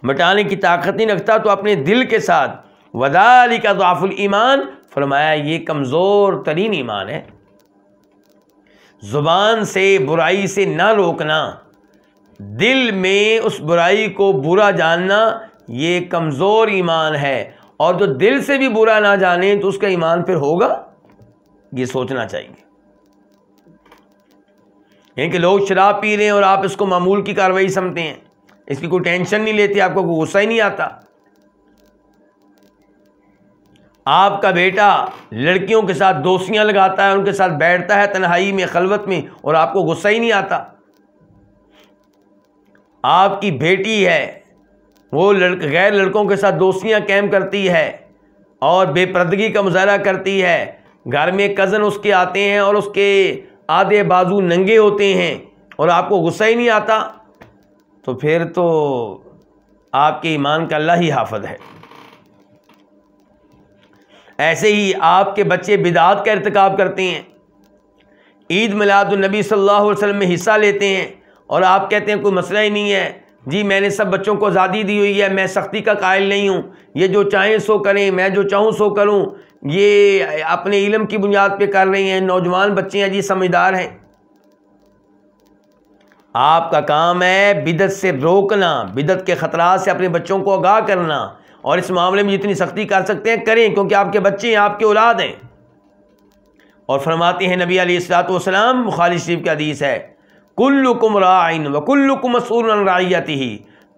مٹانے کی طاقت نہیں رکھتا تو اپنے دل کے ساتھ۔ وذالک ضعف الایمان، فرمایا یہ کمزور ترین ایمان ہے۔ زبان سے برائی سے نہ روکنا، دل میں اس برائی کو برا جاننا، یہ کمزور ایمان ہے، اور جو دل سے بھی برا نہ جانے تو اس کا ایمان پھر ہوگا؟ یہ سوچنا چاہیے. یعنی کہ لوگ شراب پی رہے ہیں اور آپ اس کو معمول کی کارروائی سمجھتے ہیں, اس کی کوئی ٹینشن نہیں لیتے, آپ کو کوئی غصہ ہی نہیں آتا. آپ کا بیٹا لڑکیوں کے ساتھ دوستیاں لگاتا ہے, ان کے ساتھ بیٹھتا ہے تنہائی میں, خلوت میں, اور آپ کو غصہ ہی نہیں آتا. آپ کی بیٹی ہے وہ غیر لڑکوں کے ساتھ دوستیاں قائم کرتی ہے اور بے پردگی کا مظاہرہ کرتی ہے, گھر میں کزن اس کے آتے ہیں اور اس کے آدھے بازو ننگے ہوتے ہیں اور آپ کو غصہ ہی نہیں آتا, تو پھر تو آپ کے ایمان کا اللہ ہی حافظ ہے. ایسے ہی آپ کے بچے بدعات کا ارتکاب کرتے ہیں, عید میلاد النبی صلی اللہ علیہ وسلم میں حصہ لیتے ہیں اور آپ کہتے ہیں کوئی مسئلہ ہی نہیں ہے, جی میں نے سب بچوں کو آزادی دی ہوئی ہے, میں سختی کا قائل نہیں ہوں, یہ جو چاہیں سو کریں, میں جو چاہوں سو کروں, یہ اپنے علم کی بنیاد پہ کر رہی ہیں, نوجوان بچے ہیں جی, سمجھدار ہیں. آپ کا کام ہے بدعت سے روکنا, بدعت کے خطرات سے اپنے بچوں کو آگاہ کرنا, اور اس معاملے میں جتنی سختی کر سکتے ہیں کریں, کیونکہ آپ کے بچے ہیں, آپ کے اولاد ہیں. اور فرماتے ہیں نبی علیہ الصلوۃ والسلام, بخاری شریف کی حدیث ہے, کلکم راعٍ وکلکم مسئول عن رعیتہ,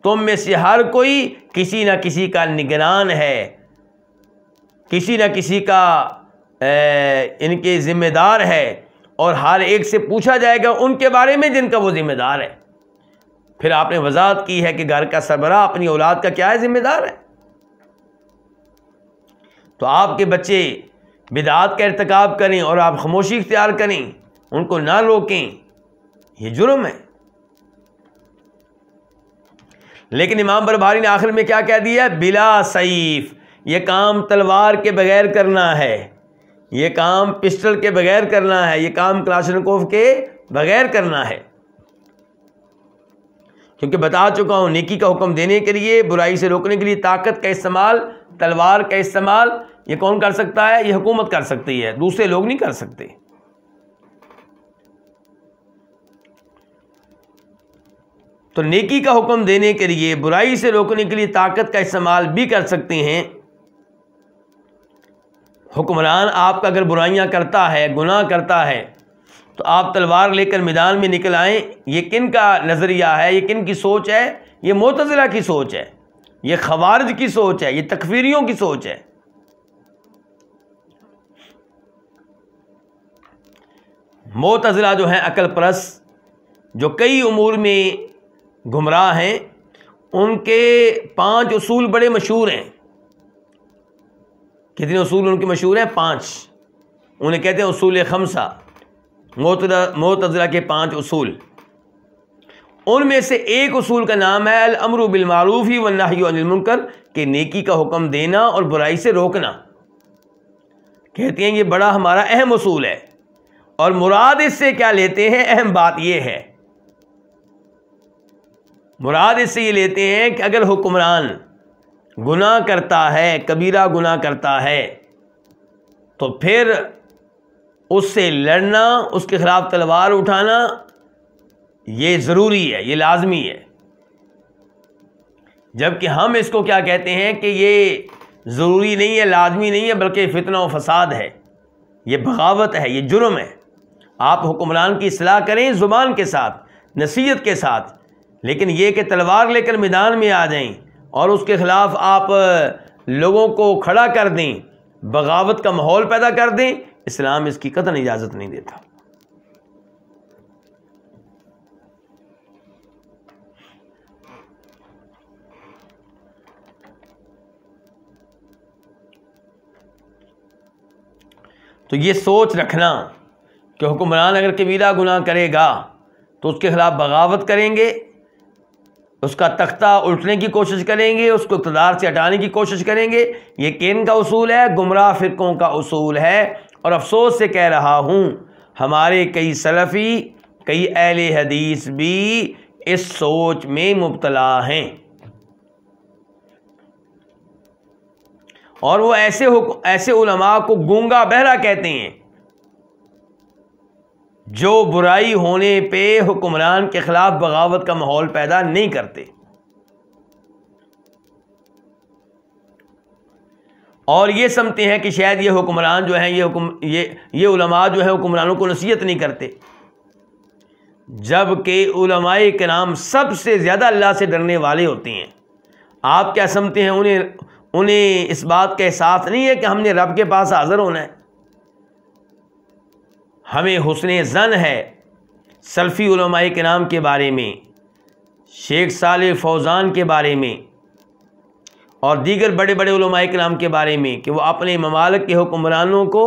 تم میں سے ہر کوئی کسی نہ کسی کا نگران ہے, کسی نہ کسی کا ان کے ذمہ دار ہے, اور ہر ایک سے پوچھا جائے گا ان کے بارے میں جن کا وہ ذمہ دار ہے. پھر آپ نے وضاحت کی ہے کہ گھر کا سربراہ اپنی اولاد کا کیا ہے, ذمہ دار ہے. تو آپ کے بچے بدعات کا ارتکاب کریں اور آپ خاموشی اختیار کریں, ان کو نہ روکیں, یہ جرم ہے. لیکن امام بربہاری نے آخر میں کیا کہہ دیا, بلا سیف, یہ کام تلوار کے بغیر کرنا ہے, یہ کام پسٹل کے بغیر کرنا ہے, یہ کام کلاشنکوف کے بغیر کرنا ہے. کیونکہ بتا چکا ہوں, نیکی کا حکم دینے کے لیے, برائی سے روکنے کے لیے طاقت کا استعمال, تلوار کا استعمال, یہ کون کر سکتا ہے؟ یہ حکومت کر سکتی ہے, دوسرے لوگ نہیں کر سکتے. تو نیکی کا حکم دینے کے لیے, برائی سے روکنے کے لیے طاقت کا استعمال بھی کر سکتے ہیں. حکمران آپ کا اگر برائیاں کرتا ہے, گناہ کرتا ہے, تو آپ تلوار لے کر میدان میں نکل آئیں. یہ کن کا نظریہ ہے, یہ کن کی سوچ ہے؟ یہ معتزلہ کی سوچ ہے, یہ خوارج کی سوچ ہے, یہ تکفیریوں کی سوچ ہے. معتزلہ جو ہیں عقل پرست, جو کئی امور میں گمراہ ہیں, ان کے 5 اصول بڑے مشہور ہیں. کتنے اصول ان کے مشہور ہیں؟ 5. انہیں کہتے ہیں اصول 5. معتزلہ کے 5 اصول. ان میں سے ایک اصول کا نام ہے الامر بالمعروف والنہی عن المنکر, کہ نیکی کا حکم دینا اور برائی سے روکنا. کہتے ہیں یہ بڑا ہمارا اہم اصول ہے, اور مراد اس سے کیا لیتے ہیں؟ اہم بات یہ ہے, مراد اس سے یہ لیتے ہیں کہ اگر حکمران گناہ کرتا ہے, کبیرہ گناہ کرتا ہے, تو پھر اس سے لڑنا, اس کے خلاف تلوار اٹھانا, یہ ضروری ہے, یہ لازمی ہے. جبکہ ہم اس کو کیا کہتے ہیں کہ یہ ضروری نہیں ہے, لازمی نہیں ہے, بلکہ فتنہ و فساد ہے, یہ بغاوت ہے, یہ جرم ہے. آپ حکمران کی اصلاح کریں زبان کے ساتھ, نصیحت کے ساتھ, لیکن یہ کہ تلوار لے کر میدان میں آ جائیں اور اس کے خلاف آپ لوگوں کو کھڑا کر دیں, بغاوت کا ماحول پیدا کر دیں, اسلام اس کی قطعاً اجازت نہیں دیتا. تو یہ سوچ رکھنا کہ حکمران اگر کبیرہ گناہ کرے گا تو اس کے خلاف بغاوت کریں گے, اس کا تختہ الٹنے کی کوشش کریں گے, اس کو اقتدار سے ہٹانے کی کوشش کریں گے. یہ کن کا اصول ہے؟ گمراہ فرقوں کا اصول ہے. اور افسوس سے کہہ رہا ہوں, ہمارے کئی سلفی, کئی اہل حدیث بھی اس سوچ میں مبتلا ہیں. اور وہ ایسے علماء کو گونگا بہرا کہتے ہیں جو برائی ہونے پہ حکمران کے خلاف بغاوت کا ماحول پیدا نہیں کرتے. اور یہ سمجھتے ہیں کہ شاید یہ حکمران جو ہیں یہ علماء جو ہیں حکمرانوں کو نصیحت نہیں کرتے، جبکہ علماء کرام سب سے زیادہ اللہ سے ڈرنے والے ہوتے ہیں۔ آپ کیا سمجھتے ہیں انہیں اس بات کا احساس نہیں ہے کہ ہم نے رب کے پاس حاضر ہونا ہے؟ ہمیں حسن ظن ہے سلفی علماء کرام کے بارے میں، شیخ صالح فوزان کے بارے میں اور دیگر بڑے بڑے علماء کرام کے بارے میں کہ وہ اپنے ممالک کے حکمرانوں کو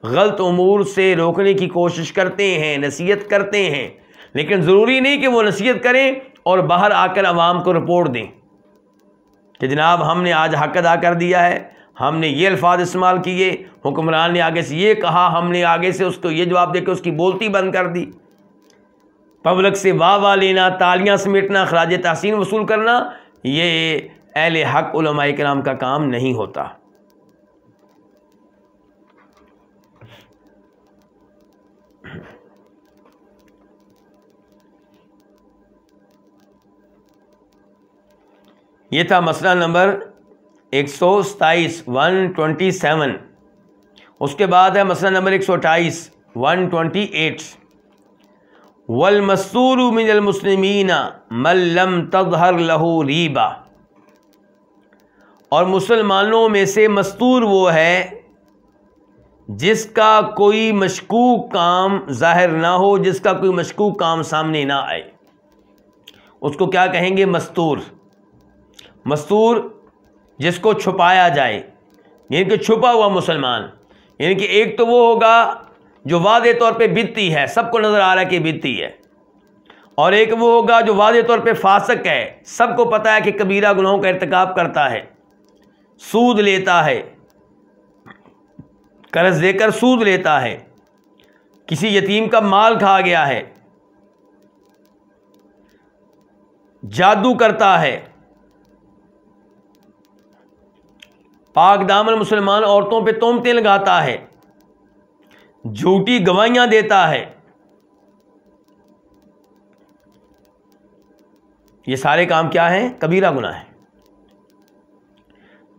غلط امور سے روکنے کی کوشش کرتے ہیں، نصیحت کرتے ہیں، لیکن ضروری نہیں کہ وہ نصیحت کریں اور باہر آ کر عوام کو رپورٹ دیں کہ جناب ہم نے آج حق ادا کر دیا ہے، ہم نے یہ الفاظ استعمال کیے، حکمران نے آگے سے یہ کہا، ہم نے آگے سے اس کو یہ جواب دے کے اس کی بولتی بند کر دی۔ پبلک سے واہ واہ لینا، تالیاں سمیٹنا، خراج تحسین وصول کرنا، یہ اہل حق علماء کرام کا کام نہیں ہوتا۔ یہ تھا مسئلہ نمبر 127 127۔ اس کے بعد ہے مسئلہ نمبر 128 128۔ والمستور من المسلمین من لم تظہر لہ ریبہ، اور مسلمانوں میں سے مستور وہ ہے جس کا کوئی مشکوک کام ظاہر نہ ہو، جس کا کوئی مشکوک کام سامنے نہ آئے، اس کو کیا کہیں گے؟ مستور۔ مستور جس کو چھپایا جائے، یعنی کہ چھپا ہوا مسلمان، یعنی کہ ایک تو وہ ہوگا جو واضح طور پہ بدعتی ہے، سب کو نظر آ رہا ہے کہ بدعتی ہے، اور ایک وہ ہوگا جو واضح طور پہ فاسق ہے، سب کو پتہ ہے کہ کبیرہ گناہوں کا ارتکاب کرتا ہے، سود لیتا ہے، قرض دے کر سود لیتا ہے، کسی یتیم کا مال کھا گیا ہے، جادو کرتا ہے، پاک دامن مسلمان عورتوں پہ تہمتیں لگاتا ہے، جھوٹی گواہیاں دیتا ہے، یہ سارے کام کیا ہیں؟ کبیرہ گناہ ہیں۔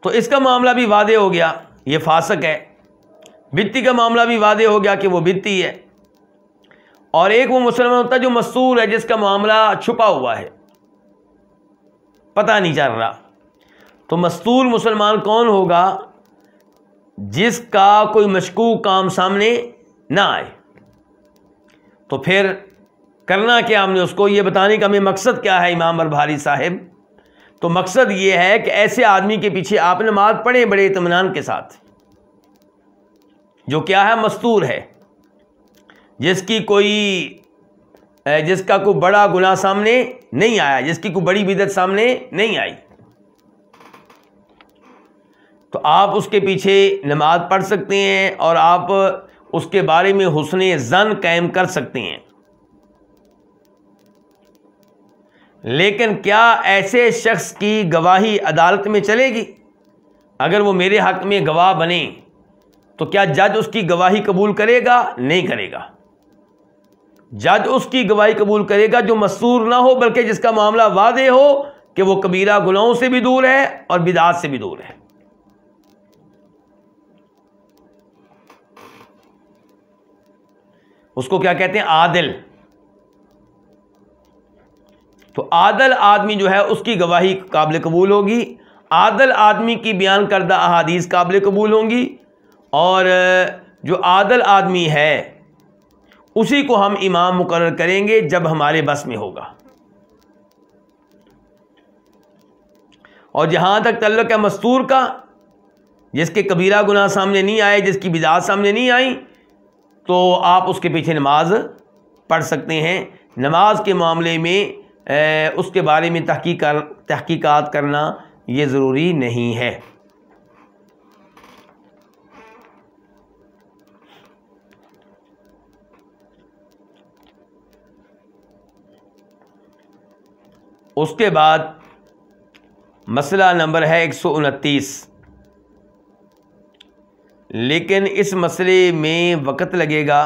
تو اس کا معاملہ بھی واضح ہو گیا، یہ فاسق ہے۔ بدعتی کا معاملہ بھی واضح ہو گیا کہ وہ بدعتی ہے۔ اور ایک وہ مسلمان ہوتا ہے جو مستور ہے، جس کا معاملہ چھپا ہوا ہے، پتہ نہیں چل رہا۔ تو مستور مسلمان کون ہوگا؟ جس کا کوئی مشکوک کام سامنے نہ آئے۔ تو پھر کرنا کیا ہم نے؟ اس کو یہ بتانے کا ہمیں مقصد کیا ہے امام بربہاری صاحب؟ تو مقصد یہ ہے کہ ایسے آدمی کے پیچھے آپ نماز پڑھیں بڑے اطمینان کے ساتھ، جو کیا ہے؟ مستور ہے، جس کا کوئی بڑا گناہ سامنے نہیں آیا، جس کی کوئی بڑی بدعت سامنے نہیں آئی، تو آپ اس کے پیچھے نماز پڑھ سکتے ہیں اور آپ اس کے بارے میں حسن ظن قائم کر سکتے ہیں۔ لیکن کیا ایسے شخص کی گواہی عدالت میں چلے گی؟ اگر وہ میرے حق میں گواہ بنے تو کیا جج اس کی گواہی قبول کرے گا؟ نہیں کرے گا۔ جج اس کی گواہی قبول کرے گا جو مستور نہ ہو، بلکہ جس کا معاملہ واضح ہو کہ وہ کبیرہ گناہوں سے بھی دور ہے اور بدعات سے بھی دور ہے۔ اس کو کیا کہتے ہیں؟ عادل۔ تو عادل آدمی جو ہے اس کی گواہی قابل قبول ہوگی، عادل آدمی کی بیان کردہ احادیث قابل قبول ہوں گی، اور جو عادل آدمی ہے اسی کو ہم امام مقرر کریں گے جب ہمارے بس میں ہوگا۔ اور جہاں تک تعلق ہے مستور کا، جس کے کبیرہ گناہ سامنے نہیں آئے، جس کی بدعات سامنے نہیں آئیں، تو آپ اس کے پیچھے نماز پڑھ سکتے ہیں۔ نماز کے معاملے میں اس کے بارے میں تحقیقات کرنا یہ ضروری نہیں ہے۔ اس کے بعد مسئلہ نمبر ہے 129، لیکن اس مسئلے میں وقت لگے گا،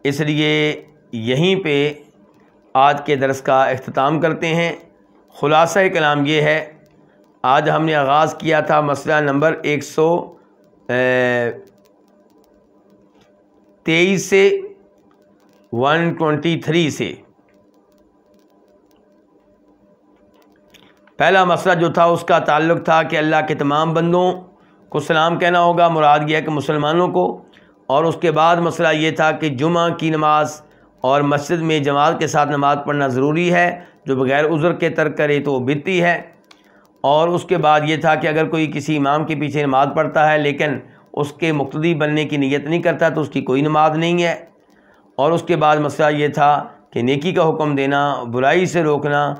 اس لیے یہیں پہ آج کے درس کا اختتام کرتے ہیں۔ خلاصہ کلام یہ ہے، آج ہم نے آغاز کیا تھا مسئلہ نمبر 123 سے 123 سے۔ پہلا مسئلہ جو تھا اس کا تعلق تھا کہ اللہ کے تمام بندوں کو سلام کہنا ہوگا، مراد یہ ہے کہ مسلمانوں کو، اور اس کے بعد مسئلہ یہ تھا کہ جمعہ کی نماز اور مسجد میں جماعت کے ساتھ نماز پڑھنا ضروری ہے، جو بغیر عذر کے ترک کرے تو وہ بدعتی ہے۔ اور اس کے بعد یہ تھا کہ اگر کوئی کسی امام کے پیچھے نماز پڑھتا ہے لیکن اس کے مقتدی بننے کی نیت نہیں کرتا تو اس کی کوئی نماز نہیں ہے۔ اور اس کے بعد مسئلہ یہ تھا کہ نیکی کا حکم دینا، برائی سے روکنا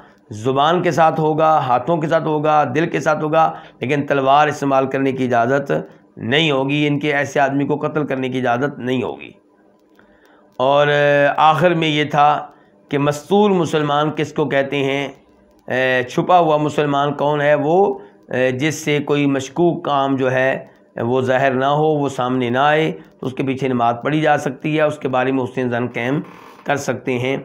زبان کے ساتھ ہوگا، ہاتھوں کے ساتھ ہوگا، دل کے ساتھ ہوگا، لیکن تلوار استعمال کرنے کی اجازت نہیں ہوگی، ان کے ایسے آدمی کو قتل کرنے کی اجازت نہیں ہوگی۔ اور آخر میں یہ تھا کہ مستور مسلمان کس کو کہتے ہیں، چھپا ہوا مسلمان کون ہے، وہ جس سے کوئی مشکوک کام جو ہے وہ ظاہر نہ ہو، وہ سامنے نہ آئے، تو اس کے پیچھے نماز پڑھی جا سکتی ہے، اس کے بارے میں اس نے ظن قائم کر سکتے ہیں۔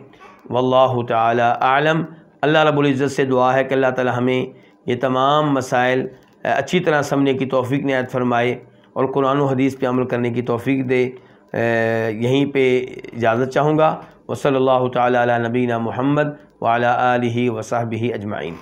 واللہ تعالی اعلم۔ اللہ رب العزت سے دعا ہے کہ اللہ تعالی ہمیں یہ تمام مسائل اچھی طرح سمجھنے کی توفیق عنایت فرمائے اور قرآن و حدیث پہ عمل کرنے کی توفیق دے۔ یہیں پہ اجازت چاہوں گا۔ وصلی اللہ تعالی علی نبینا محمد وعلی آلہ وصحبہ اجمعین۔